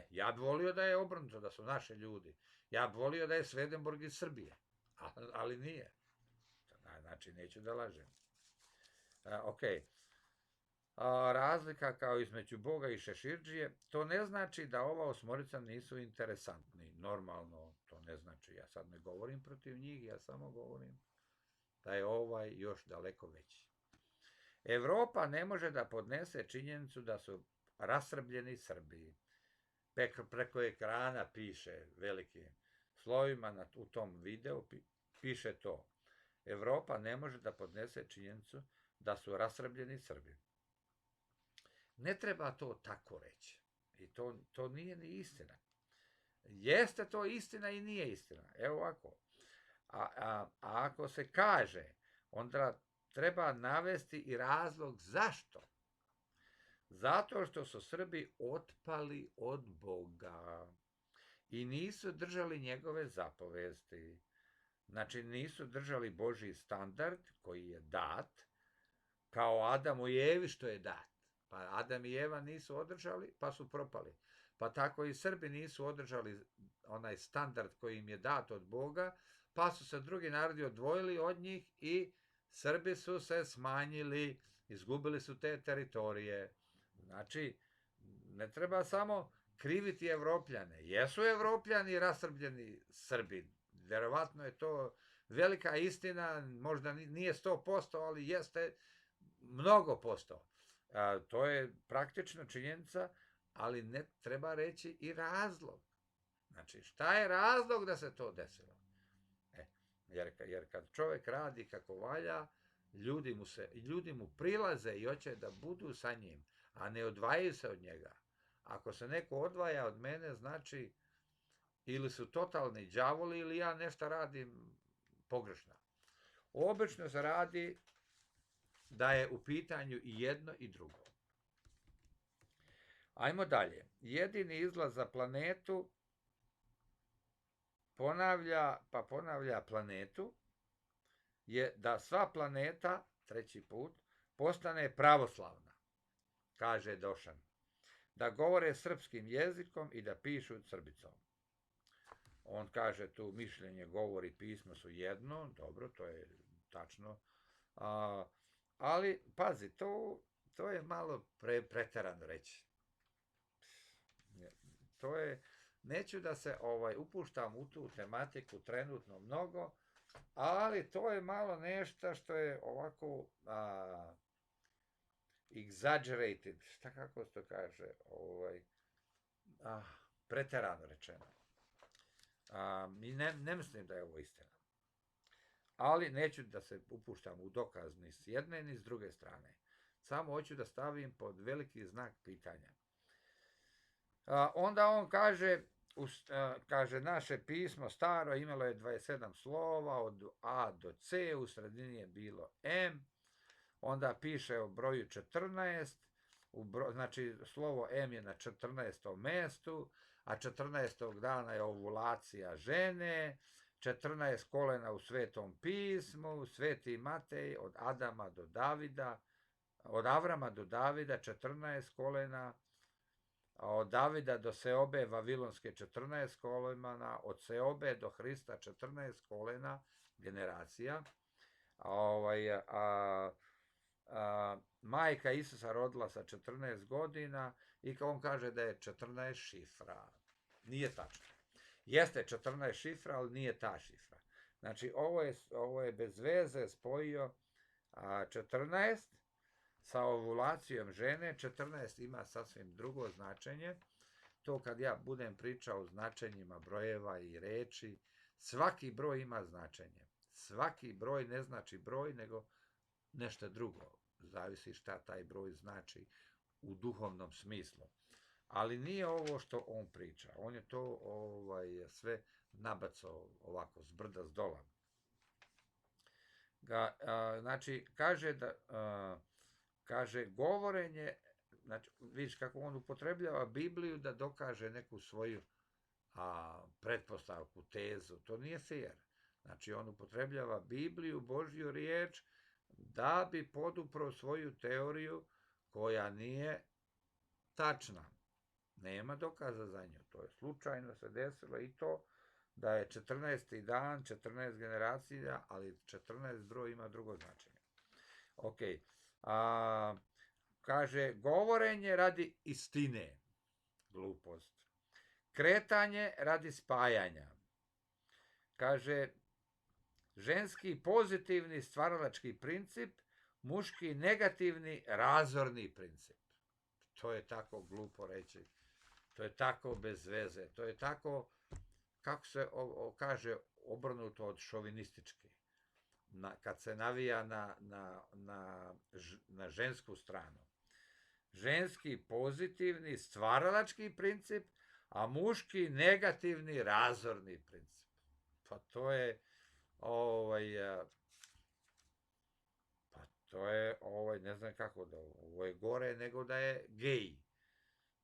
Ja bi volio da je obrnuto, da su naši ljudi. Ja bi volio da je Swedenborg iz Srbije. Ali nije. Znači, neću da lažem. Ok. Razlika kao između Boga i šeširdžije, to ne znači da ova osmorica nisu interesantni. Normalno, to ne znači. Ja sad ne govorim protiv njih, ja samo govorim da je ovaj još daleko veći. Evropa ne može da podnese činjenicu da su rasrbljeni Srbiji. Preko ekrana piše velikim slovima u tom videu, piše to. Evropa ne može da podnese činjenicu da su rasrbljeni Srbi. Ne treba to tako reći. I to nije ni istina. Jeste to istina i nije istina. Evo ovako. A ako se kaže, onda treba navesti i razlog zašto. Zato što su Srbi otpali od Boga i nisu držali njegove zapovesti. Znači, nisu držali Božji standard koji je dat, kao Adamu i Evi što je dat. Pa Adam i Eva nisu održali, pa su propali. Pa tako i Srbi nisu održali onaj standard koji im je dat od Boga, pa su se drugi narodi odvojili od njih i Srbi su se smanjili, izgubili su te teritorije. Znači, ne treba samo kriviti Evropljane. Jesu Evropljani rasrbljeni Srbi. Vjerovatno je to velika istina, možda nije 100%, ali jeste mnogo posto. To je praktična činjenica, ali ne treba reći i razlog. Znači, šta je razlog da se to desilo? Jer kad čovjek radi kako valja, ljudi mu prilaze i hoće da budu sa njim, a ne odvajaju se od njega. Ako se neko odvaja od mene, znači ili su totalni đavoli ili ja nešto radim pogrešno. Obično se radi da je u pitanju i jedno i drugo. Ajmo dalje. Jedini izlaz za planetu ponavlja planetu je da sva planeta, treći put, postane pravoslavna, kaže Došan. Da govore srpskim jezikom i da pišu srbicom. On kaže tu mišljenje, govor i pismo su jedno, dobro, to je tačno. Ali, pazi, to je malo preterano reći. To je, neću da se upuštam u tu tematiku trenutno mnogo, ali to je malo nešto što je ovako exaggerated, šta kako se to kaže, preterano rečeno. Ne mislim da je ovo istina. Ali neću da se upuštam u dokaz ni s jedne ni s druge strane. Samo hoću da stavim pod veliki znak pitanja. Onda on kaže, naše pismo staro imalo je 27 slova, od A do C, u sredini je bilo M, onda piše o broju 14, znači slovo M je na 14. mestu, a 14. dana je ovulacija žene, 14 kolena u Svetom pismu, Sveti Matej od Adama do Davida, od Avrama do Davida 14 kolena, a od Davida do Seobe Vavilonske 14 kolena, od Seobe do Hrista 14 kolena, generacija. Majka Isusa rodila sa 14 godina i on kaže da je 14 šifra. Nije tačno. Jeste 14 šifra, ali nije ta šifra. Znači, ovo je bez veze spojio 14 sa ovulacijom žene. 14 ima sasvim drugo značenje. To kad ja budem pričao o značenjima brojeva i reči, svaki broj ima značenje. svaki broj ne znači broj, nego nešto drugo. Zavisi šta taj broj znači u duhovnom smislu. Ali nije ovo što on priča. On je to sve nabacao ovako, s brda, s dola. Znači, kaže govorenje, znači, vidiš kako on upotrebljava Bibliju da dokaže neku svoju pretpostavku, tezu. To nije fair. Znači, on upotrebljava Bibliju, Božju riječ, da bi poduprao svoju teoriju koja nije tačna. Nema dokaza za nju. To je slučajno se desilo i to da je 14. dan, 14 generacija, ali 14 broj ima drugo značenje. Ok. Kaže, govorenje radi istine. Glupost. Kretanje radi spajanja. Kaže, ženski pozitivni stvaralački princip, muški negativni razorni princip. To je tako glupo reći. To je tako bez veze. To je tako, kako se kaže, obrnuto od šovinistički. Kad se navija na žensku stranu. Ženski pozitivni stvaralački princip, a muški negativni razorni princip. Pa to je ne znam kako da ovo je gore nego da je gej.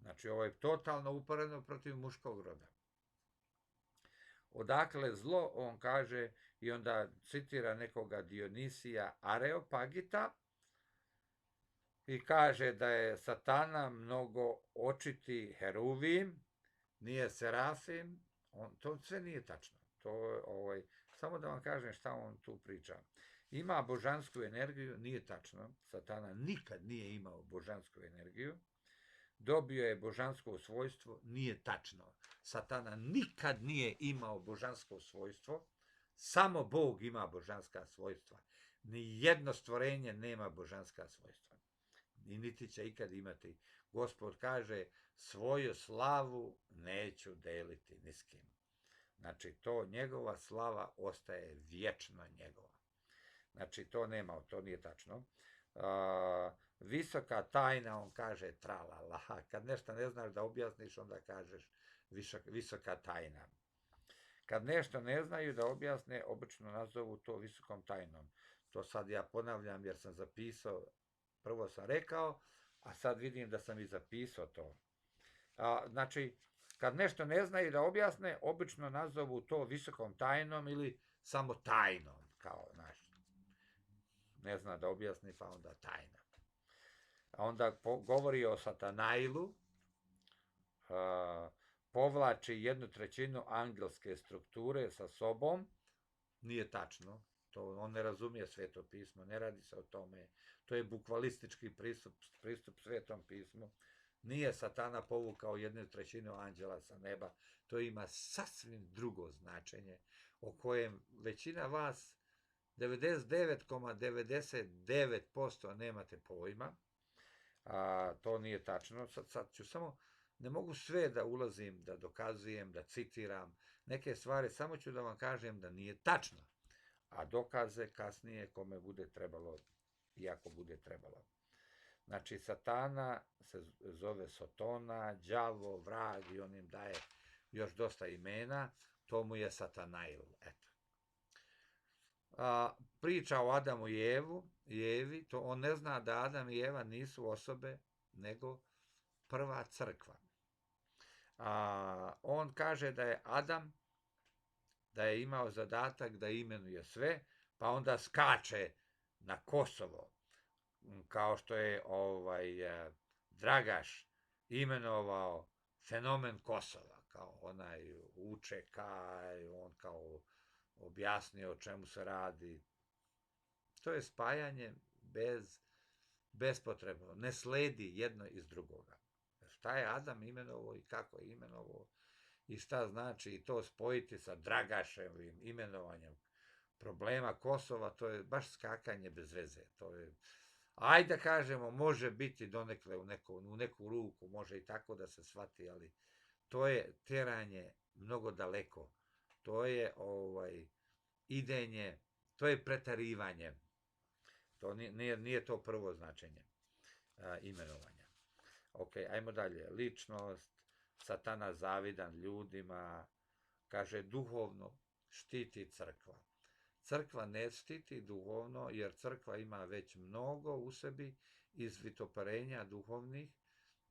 Znači, ovo je totalno uporedno protiv muškog roda. Odakle zlo, on kaže, i onda citira nekoga Dionisija Areopagita i kaže da je Satana mnogo očiti heruvim, nije serafim, to sve nije tačno. Samo da vam kažem šta on tu priča. Ima božansku energiju, nije tačno. Satana nikad nije imao božansku energiju. Dobio je božansko svojstvo, nije tačno. Satana nikad nije imao božansko svojstvo, samo Bog ima božanska svojstva. Nijedno stvorenje nema božanska svojstva. I niti će ikad imati. Gospod kaže, svoju slavu neću deliti ni s kim. Znači, to njegova slava ostaje vječno njegova. Znači, to nema, to nije tačno. Visoka tajna, on kaže tralala. Kad nešto ne znaš da objasniš, onda kažeš visoka tajna. Kad nešto ne znaju da objasne, obično nazovu to visokom tajnom. To sad ja ponavljam jer sam zapisao, prvo sam rekao, a sad vidim da sam i zapisao to. Znači, kad nešto ne znaju da objasne, obično nazovu to visokom tajnom ili samo tajnom, kao naš. Ne zna da objasni, pa onda tajna. A onda govori o Satanailu, povlači 1/3 angelske strukture sa sobom, nije tačno, on ne razumije Sveto pismo, ne radi se o tome, to je bukvalistički pristup Svetom pismu, nije Satana povukao 1/3 anđela sa neba, to ima sasvim drugo značenje, o kojem većina vas, 99,99% nemate pojma, to nije tačno, sad ću samo, ne mogu sve da ulazim, da dokazujem, da citiram, neke stvari, samo ću da vam kažem da nije tačno, a dokaze kasnije kome bude trebalo, iako bude trebalo. Znači, Satana se zove Sotona, đavo, vrag i on im daje još dosta imena, to mu je Satanail, eto. Priča o Adamu i Evi, to on ne zna da Adam i Eva nisu osobe, nego prva crkva. On kaže da je Adam, da je imao zadatak da imenuje sve, pa onda skače na Kosovo, kao što je Dragaš imenovao fenomen Kosova, kao onaj UČK, on kao objasnio o čemu se radi. To je spajanje bespotrebno, ne sledi jedno iz drugoga. Šta je Adam imenovao i kako je imenovao i šta znači to spojiti sa Dragaševim imenovanjem problema Kosova, to je baš skakanje bez veze. To je, ajde da kažemo, može biti donekle u neku ruku, može i tako da se shvati, ali to je teranje mnogo daleko. To je idenje to je preterivanje. To nije to prvo značenje imenovanja. Ok, ajmo dalje. Ličnost, Satana zavidan ljudima, kaže duhovno štiti crkva. Crkva ne štiti duhovno, jer crkva ima već mnogo u sebi izvitoparenja duhovnih,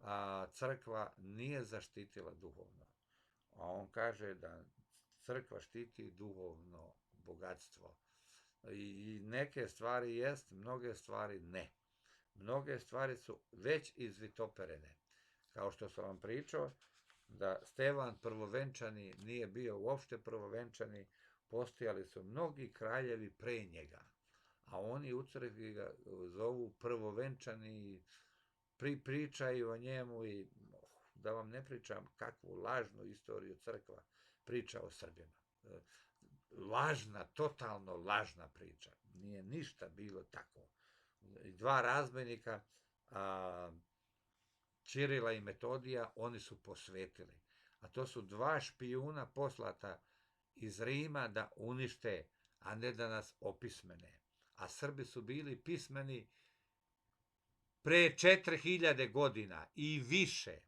a crkva nije zaštitila duhovno. A on kaže da crkva štiti duhovno bogatstvo. I neke stvari jest, mnoge stvari ne. Mnoge stvari su već izvitoperene. Kao što sam vam pričao, da Stevan prvovenčani nije bio uopšte prvovenčani, postojali su mnogi kraljevi pre njega, a oni u crkvi ga zovu prvovenčani, pričaju o njemu i da vam ne pričam kakvu lažnu istoriju crkva priča o Srbima. Lažna, totalno lažna priča. Nije ništa bilo tako. Dva razbojnika, Ćirila i Metodija, oni su posvetili. A to su dva špijuna poslata iz Rima da unište, a ne da nas opismene. A Srbi su bili pismeni pre 4000 godina i više.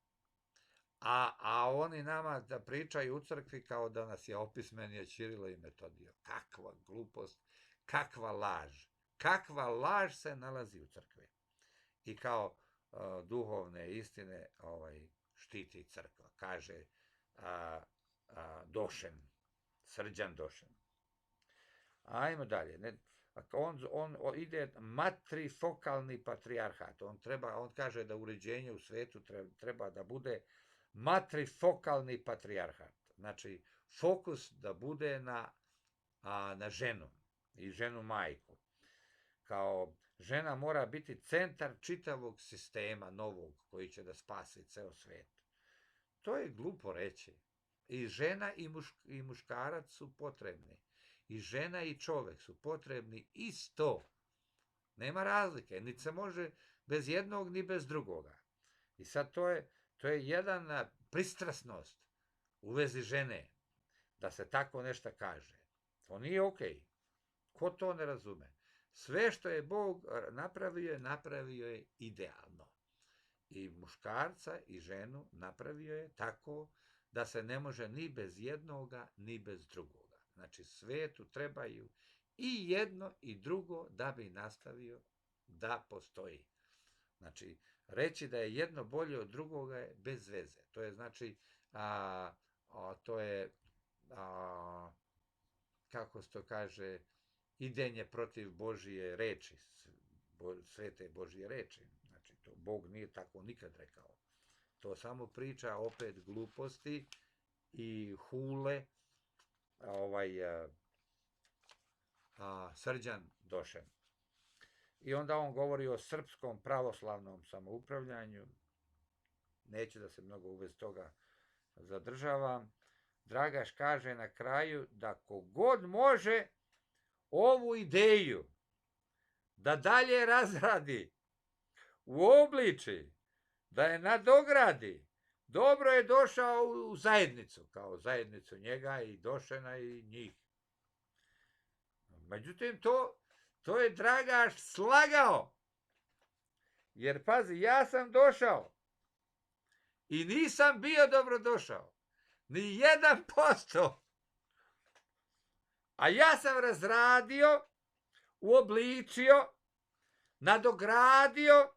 A oni nama da pričaju u crkvi kao da nas je opismenio Ćirilo i Metodija. Kakva glupost, kakva laž. Kakva laž se nalazi u crkvi. I kao duhovne istine štiti crkva. Kaže Došen, Srđan Došen. Ajmo dalje. On ide matrifokalni patrijarhat. On kaže da uređenje u svetu treba da bude matrifokalni patrijarhat. Znači, fokus da bude na ženu i ženu majku. Kao žena mora biti centar čitavog sistema novog koji će da spasi ceo svet. To je glupo reći. I žena i muškarac su potrebni. I žena i čovek su potrebni isto. Nema razlike. Niti se može bez jednog ni bez drugoga. I sad to je jedna pristrasnost u vezi žene. Da se tako nešto kaže. To nije okej. Ko to ne razume? Sve što je Bog napravio je idealno. I muškarca i ženu napravio je tako da se ne može ni bez jednoga, ni bez drugoga. Znači, svetu trebaju i jedno i drugo da bi nastavio da postoji. Znači, reći da je jedno bolje od drugoga je bez veze. To je znači, kako se to kaže, idenje protiv Božije reči, svete Božije reči. Znači, to Bog nije tako nikad rekao. To samo priča opet gluposti i hule Srđan Došen. I onda on govori o srpskom pravoslavnom samoupravljanju. Neću da se mnogo u vezi toga zadržavam. Dragaš kaže na kraju da kogod može ovu ideju da dalje razradi, uobliči, da je nadogradi, dobro je došao u zajednicu, kao zajednicu njega i Došena i njih. Međutim, to je Dragaš slagao. Jer, pazi, ja sam došao i nisam bio dobrodošao. Ni 1%. A ja sam razradio, uobličio, nadogradio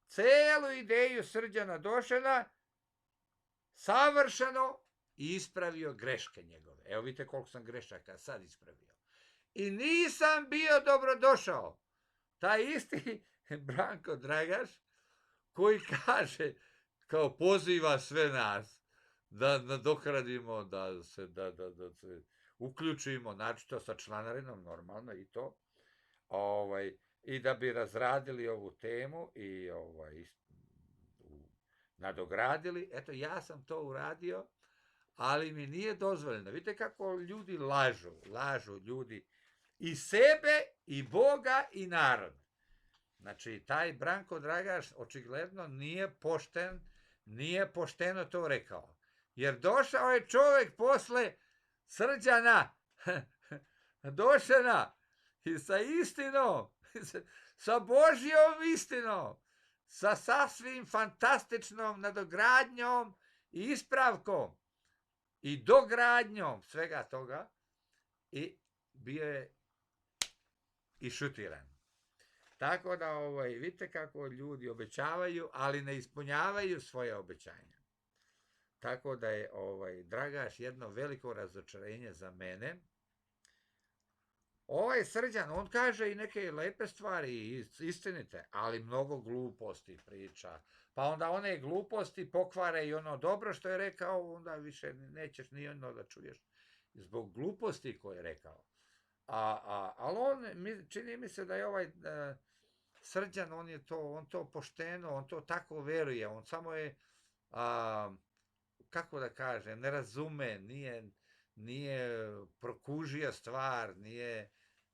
celu ideju Srđana Došena, savršeno i ispravio greške njegove. Evo vidite koliko sam grešaka sad ispravio. I nisam bio dobrodošao. Taj isti Branko Dragaš koji kaže, kao poziva sve nas da nadokradimo, da se uključimo, naročito sa članarinom, normalno i to, i da bi razradili ovu temu i nadogradili. Eto, ja sam to uradio, ali mi nije dozvoljeno. Vidite kako ljudi lažu ljudi i sebe, i Boga, i narod. Znači, taj Branko Dragaš očigledno nije pošteno to rekao. Jer došao je čovjek posle Srđana Došena, i sa istinom, sa Božjom istinom, sa sasvim fantastičnom nadogradnjom i ispravkom i dogradnjom svega toga i bio je išutiran. Tako da vidite kako ljudi obećavaju, ali ne ispunjavaju svoje obećanja. Tako da je Dragaš jedno veliko razočarenje za mene. Ovaj Srđan, on kaže i neke lepe stvari, istinite, ali mnogo gluposti priča. Pa onda one gluposti pokvare i ono dobro što je rekao, onda više nećeš ni ono da čuješ. Zbog gluposti koje je rekao. Ali on, čini mi se da je ovaj Srđan, on to pošteno, on to tako veruje, on samo je, kako da kažem, ne razume, nije prokužio stvar,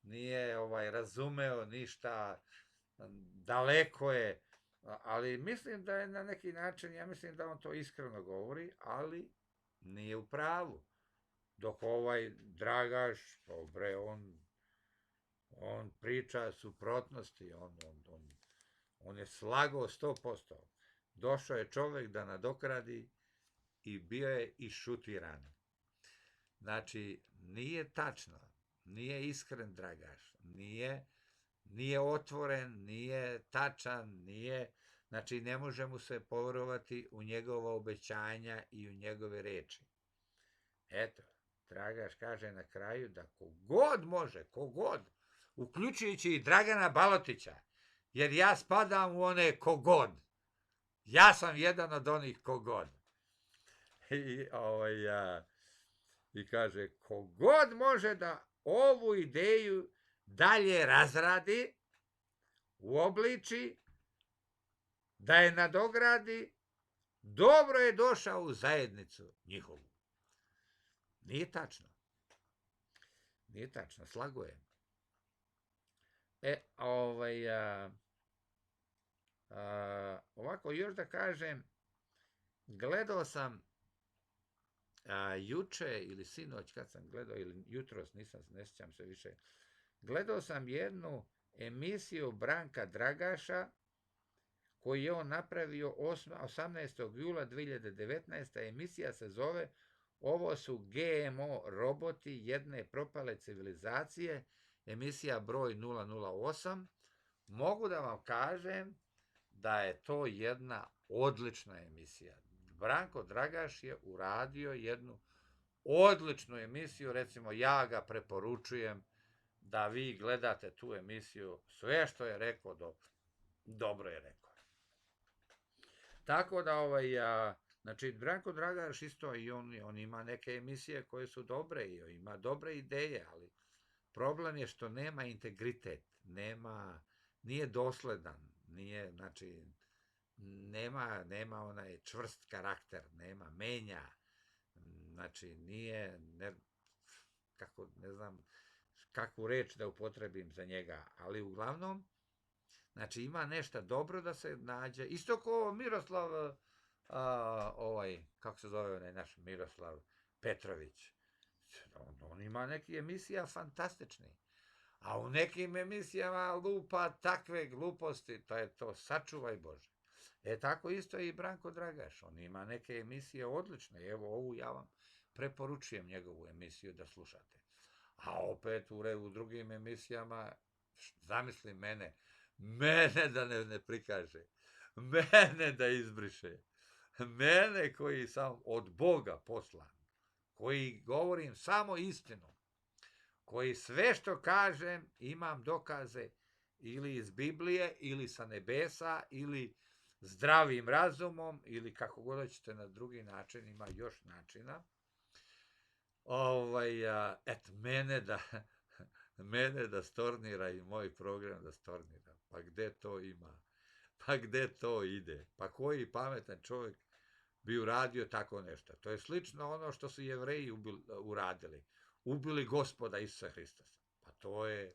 nije razumeo ništa, daleko je, ali mislim da je na neki način, ja mislim da on to iskreno govori, ali nije u pravu. Dok ovaj Dragaš, bre, on priča suprotnosti, on je slagao 100%. Došao je čovek da nadokradi i bio je išutiran. Znači, nije tačno, nije iskren Dragaš, nije otvoren, nije tačan, znači ne može mu se poverovati u njegova obećanja i u njegove reči. Eto, Dragaš kaže na kraju da kogod može, uključujući i Dragana Balotića, jer ja spadam u one kogod. Ja sam jedan od onih kogod. I kaže, kogod može da ovu ideju dalje razradi, uobliči, da je nadogradi, dobro je došao u zajednicu njihovu. Nije tačno. Nije tačno, slago je. Ovako, još da kažem, gledao sam juče ili sinoć kad sam gledao, ili jutros, ne sjećam se više, gledao sam jednu emisiju Branka Dragaša koju je on napravio 18. jula 2019. Emisija se zove Ovo su GMO roboti jedne propale civilizacije, emisija broj 008. Mogu da vam kažem da je to jedna odlična emisija. Branko Dragaš je uradio jednu odličnu emisiju, recimo ja ga preporučujem da vi gledate tu emisiju, sve što je rekao, dobro je rekao. Tako da, znači, Branko Dragaš isto i on ima neke emisije koje su dobre i ima dobre ideje, ali problem je što nema integritet, nije dosledan, znači, nema onaj čvrst karakter, menja, znači, ne znam kakvu reč da upotrebim za njega, ali uglavnom, znači, ima nešto dobro da se nađe, isto ko Miroslav, kako se zove onaj naš Miroslav Petrović, on ima neke emisija fantastični, a u nekim emisijama lupa takve gluposti, to sačuvaj Bože. Tako isto i Branko Dragaš, on ima neke emisije odlične, evo ovu ja vam preporučujem njegovu emisiju da slušate. A opet u drugim emisijama, zamisli mene da ne prikaže, mene da izbriše, mene koji sam od Boga poslan, koji govorim samo istinu, koji sve što kažem imam dokaze ili iz Biblije, ili sa nebesa, ili zdravim razumom, ili kako god hoćete na drugi način, ima još načina. Mene da stornira i moj program da stornira. Pa gde to ima? Pa gde to ide? Pa koji pametan čovjek bi uradio tako nešto? To je slično ono što su Jevreji uradili. Ubili Gospoda Isusa Hristosa. Pa to je...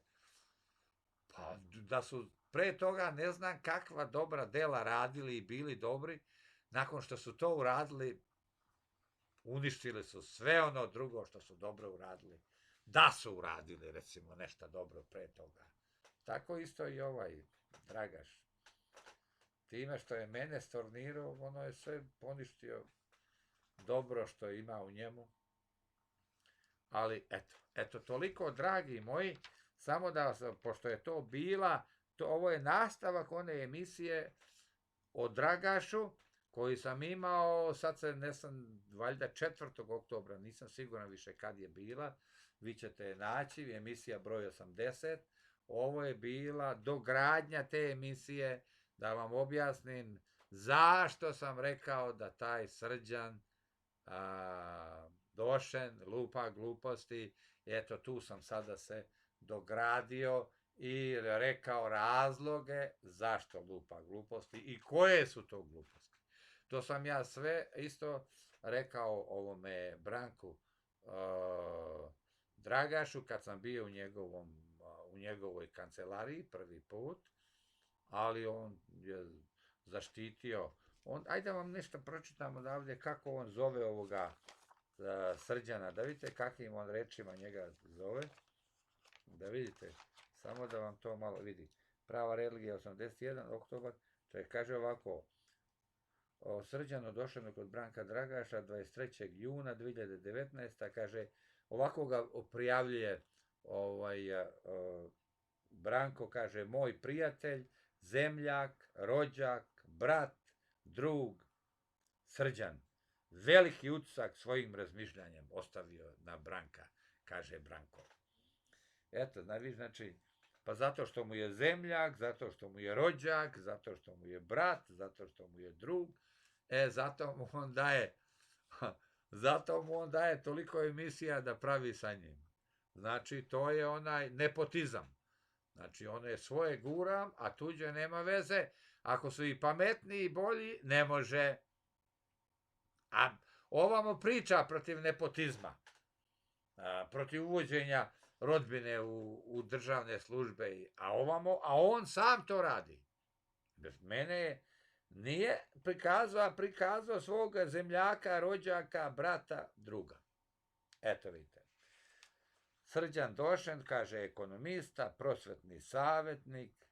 Pa da su pre toga ne znam kakva dobra dela radili i bili dobri, nakon što su to uradili, uništili su sve ono drugo što su dobro uradili. da su uradili, recimo, nešto dobro pre toga. Tako isto i ovaj Dragaš. Time što je mene stornirao, ono je sve poništio dobro što ima u njemu. Ali, eto, toliko, dragi moji, samo da, pošto je to bila, ovo je nastavak one emisije o Dragašu, koji sam imao, sad se ne znam, valjda 4. oktobra, nisam siguran više kad je bila, vi ćete je naći, emisija broj 80, ovo je bila dogradnja te emisije, da vam objasnim zašto sam rekao da taj Srđan Došen lupa gluposti, eto tu sam sada se dogradio i rekao razloge zašto lupa gluposti i koje su to gluposti. To sam ja sve isto rekao ovome Branku Dragašu kad sam bio u njegovoj kancelariji prvi put, ali on je zaštitio. Ajde vam nešto pročitam odavde kako on zove ovoga Srđana, da vidite kakvim on rečima njega zove, da vidite, samo da vam to malo vidi. Prava religija 81. oktobar, to je, kaže ovako, o Srđanu Došenu kod Branka Dragaša 23. juna 2019. kaže, ovako ga prijavljuje Branko, kaže, moj prijatelj, zemljak, rođak, brat, drug, Srđan. Veliki utisak svojim razmišljanjem ostavio na Branka, kaže Branko. Eto, znači, pa zato što mu je zemljak, zato što mu je rođak, zato što mu je brat, zato što mu je drug, zato mu on daje toliko emisija da pravi sa njim. Znači, to je onaj nepotizam. Znači, ono je svoje guram, a tuđe nema veze. Ako su i pametniji i bolji, ne može. A ovamo priča protiv nepotizma, protiv uvođenja rodbine u državne službe, a on sam to radi. Bez mene nije prikazao svoga zemljaka, rođaka, brata, druga. Eto vidite. Srđan Došen, kaže, ekonomista, prosvetni savjetnik,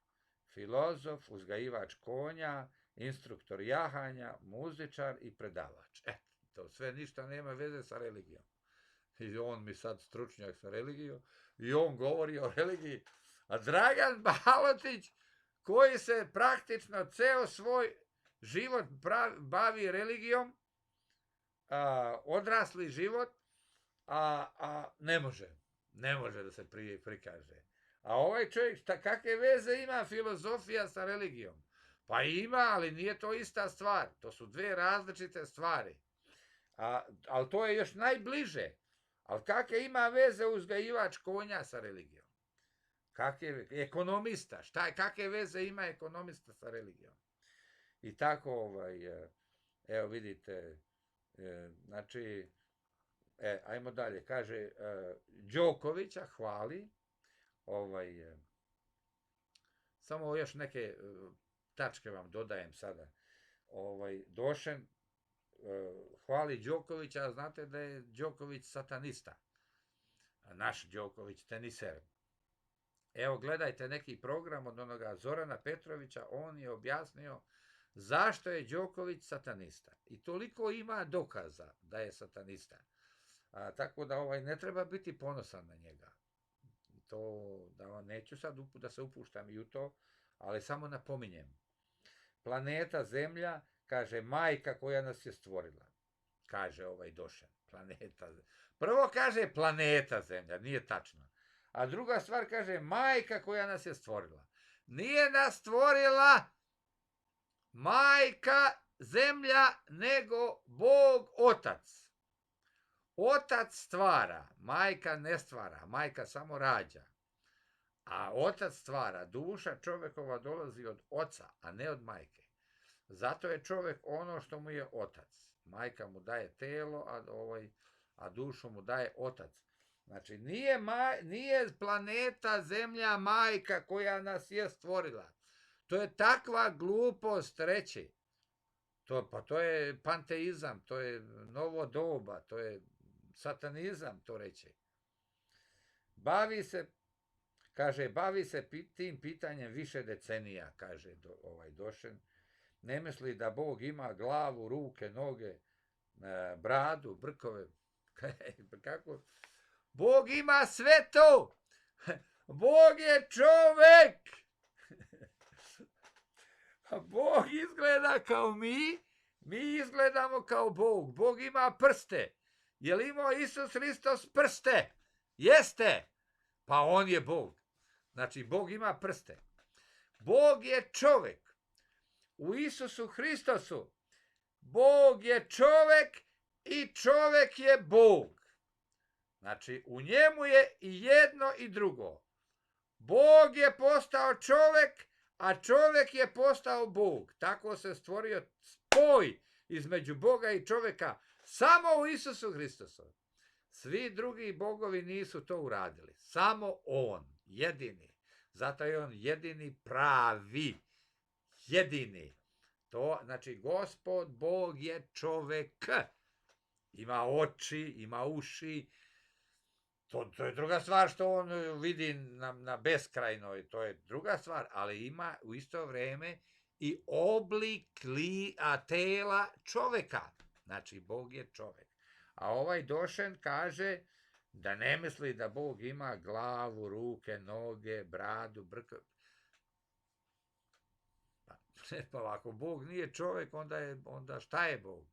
filozof, uzgajivač konja, instruktor jahanja, muzičar i predavač. To sve ništa nema veze sa religijom. I on mi sad stručnjak sa religijom i on govori o religiji. A Dragan Balotić, koji se praktično ceo svoj život bavi religijom, odrasli život, a ne može da se prikaže. A ovaj čovjek, kakve veze ima filozofija sa religijom? Pa ima, ali nije to ista stvar. To su dve različite stvari. Ali to je još najbliže. Ali kakve ima veze uzgajivač konja sa religijom? Ekonomista. Kakve veze ima ekonomista sa religijom? I tako, evo vidite, znači, ajmo dalje. Kaže, Đokovića hvali, samo još neke tačke vam dodajem sada. Došen hvali Đokovića, a znate da je Đoković satanista. Naš Đoković teniser. Evo, gledajte neki program od onoga Zorana Petrovića, on je objasnio zašto je Đoković satanista. I toliko ima dokaza da je satanista. Tako da ne treba biti ponosan na njega. Neću sad da se upuštam i u to, ali samo napominjem. Planeta Zemlja, kaže, majka koja nas je stvorila. Kaže ovaj Došen. Prvo kaže planeta Zemlja, nije tačno. A druga stvar kaže majka koja nas je stvorila. Nije nas stvorila majka Zemlja, nego Bog Otac. Otac stvara, majka ne stvara, majka samo rađa. A otac stvara, duša čovjekova dolazi od oca, a ne od majke. Zato je čovjek ono što mu je otac. Majka mu daje telo, a dušu mu daje otac. Znači, nije planeta Zemlja majka koja nas je stvorila. To je takva glupost reći. To je panteizam, to je novo doba, to je satanizam to reći. bavi se, kaže, bavi se tim pitanjem više decenija, kaže Došen. Ne misli da Bog ima glavu, ruke, noge, bradu, brkove. Kako? Bog ima sve to. Bog je čovek. Bog izgleda kao mi izgledamo kao Bog. Bog ima prste. Je li imao Isus Hristos prste? Jeste. Pa on je Bog. Znači, Bog ima prste. Bog je čovek. U Isusu Hristosu Bog je čovek i čovek je Bog. Znači, u njemu je i jedno i drugo. Bog je postao čovek, a čovek je postao Bog. Tako se stvorio spoj između Boga i čoveka samo u Isusu Hristosu. Svi drugi bogovi nisu to uradili. Samo on, jedini. Zato je on jedini pravi. Jedini. To, znači, Gospod Bog je čovek. Ima oči, ima uši. To je druga stvar što on vidi na beskrajnoj. To je druga stvar, ali ima u isto vrijeme i oblik tela čoveka. Znači, Bog je čovek. A ovaj Došen kaže da ne misli da Bog ima glavu, ruke, noge, bradu, brkove. Pa ako Bog nije čovek, onda šta je Bog?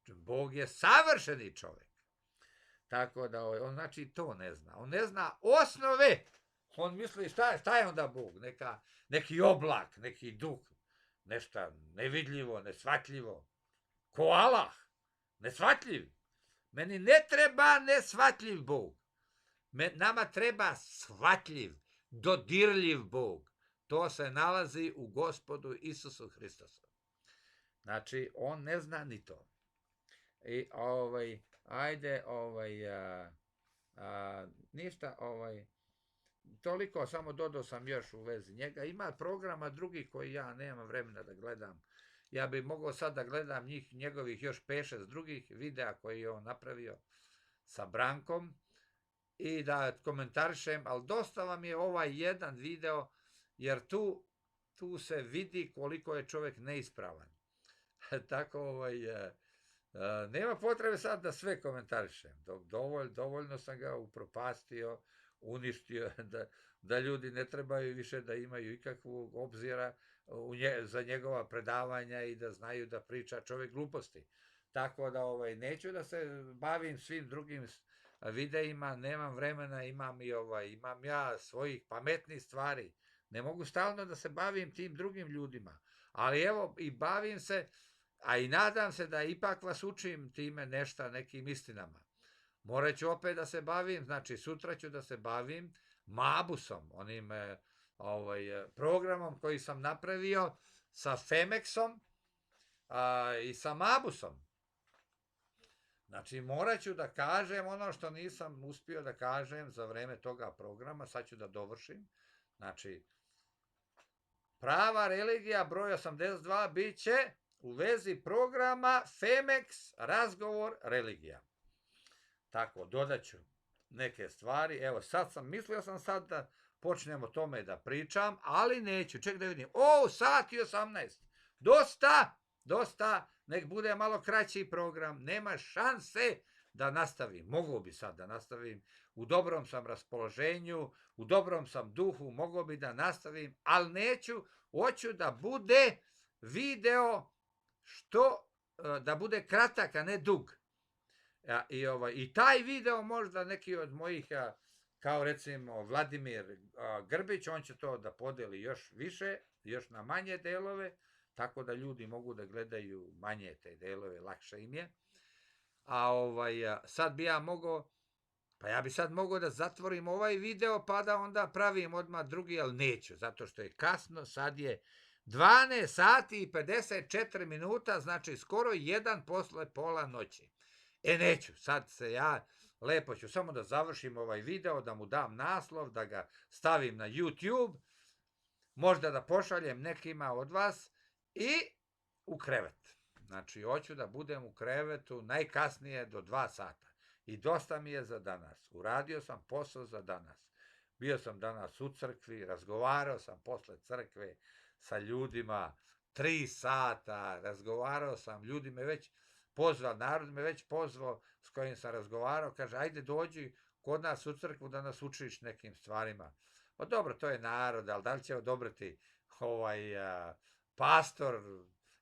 Bog je savršeni čovek. Tako da on znači to ne zna. On ne zna osnove. On misli šta je onda Bog? Neki oblak, neki duh. Nešto nevidljivo, nesvatljivo. Ko Allah. Nesvatljiv. Meni ne treba nesvatljiv Bog. Nama treba shvatljiv, dodirljiv Bog. To se nalazi u Gospodu Isusu Hristosu. Znači, on ne zna ni to. I ništa, toliko, samo dodao sam još u vezi njega. Ima programa drugi koji ja nemam vremena da gledam. Ja bi mogao sad da gledam njegovih još 5-6 drugih videa koji je on napravio sa Brankom i da komentarišem, ali dosta vam je ovaj jedan video, jer tu se vidi koliko je čovjek neispravan. Tako, nema potrebe sad da sve komentarišem. Dovoljno sam ga upropastio, uništio, da ljudi ne trebaju više da imaju ikakvog obzira za njegova predavanja i da znaju da priča čovjek gluposti. Tako da neću da se bavim svim drugim videima, nemam vremena, imam ja svojih pametnih stvari. Ne mogu stalno da se bavim tim drugim ljudima. Ali evo, i bavim se, a i nadam se da ipak vas učim time nešto, nekim istinama. Morat ću opet da se bavim, znači sutra ću da se bavim Mabusom, onim programom koji sam napravio sa Femexom i sa Mabusom. Znači, morat ću da kažem ono što nisam uspio da kažem za vreme toga programa, sad ću da dovršim. Znači, prava religija broj 82 bit će u vezi programa Femex razgovor religija. Tako, dodat ću neke stvari. Evo, mislio sam sad da počnem o tome da pričam, ali neću. Ček da vidim. Sat i 18. Dosta. Nek bude malo kraći program. Nema šanse da nastavim. Mogao bi sad da nastavim. U dobrom sam raspoloženju, u dobrom sam duhu, mogao bi da nastavim, ali neću. Hoću da bude video da bude kratak, a ne dug. I taj video možda neki od mojih, kao recimo Vladimir Grbić, on će to da podeli još više, još na manje delove, tako da ljudi mogu da gledaju manje te delove, lakše im je. Sad bi ja mogao, ja bi sad mogao da zatvorim ovaj video, pa da onda pravim odmah drugi, ali neću, zato što je kasno, sad je 12 sati i 54 minuta, znači skoro 1 posle pola noći. Neću, sad lepo ću samo da završim ovaj video, da mu dam naslov, da ga stavim na YouTube, možda da pošaljem nekima od vas i u krevet. Znači, hoću da budem u krevetu najkasnije do 2 sata. I dosta mi je za danas. Uradio sam posao za danas. Bio sam danas u crkvi, razgovarao sam posle crkve sa ljudima 3 sata, razgovarao sam, ljudi me već pozvao, narod me već pozvao s kojim sam razgovarao, kaže, ajde dođi kod nas u crkvu da nas učiš nekim stvarima. Pa dobro, to je narod, ali da li će odobriti pastor?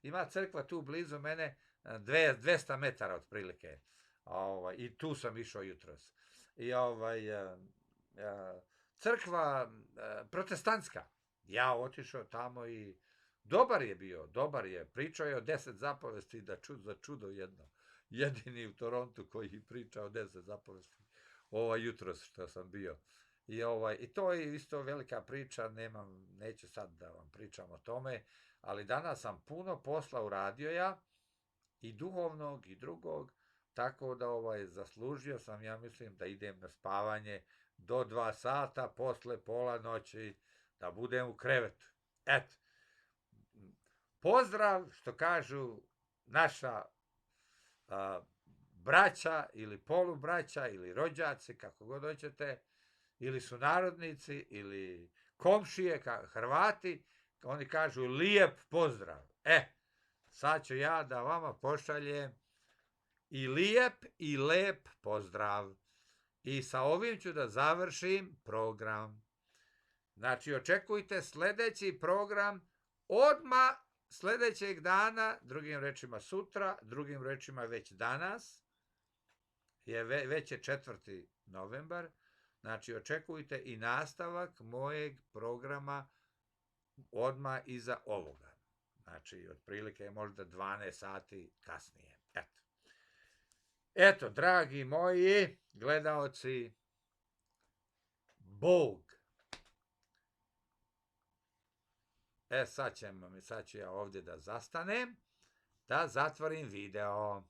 Ima crkva tu blizu mene, 200 metara otprilike. I tu sam išao jutros. I crkva protestantska. Ja otišao tamo i dobar je bio, dobar je. Pričao je o 10 zapovesti za čudo jedno. Jedini u Torontu koji priča o 10 zapovesti. Jutros što sam bio. I to je isto velika priča, neću sad da vam pričam o tome, ali danas sam puno posla uradio ja, i duhovnog i drugog, tako da zaslužio sam, ja mislim, da idem na spavanje do 2 sata, posle pola noći, da budem u krevetu. Eto, pozdrav, što kažu naša braća ili polubraća ili rođaci, kako god hoćete, ili su narodnici ili komšije, Hrvati, oni kažu lijep pozdrav. Sad ću ja da vama pošaljem i lijep i lep pozdrav. I sa ovim ću da završim program. Znači, očekujte sledeći program odmah sledećeg dana, drugim rečima sutra, drugim rečima već danas, već je 4. novembar, znači očekujte i nastavak mojeg programa odmah iza ovoga. Znači, otprilike možda 12 sati kasnije. Eto, dragi moji gledaoci, Bog. Sad ću ja ovdje da zastanem, da zatvorim video.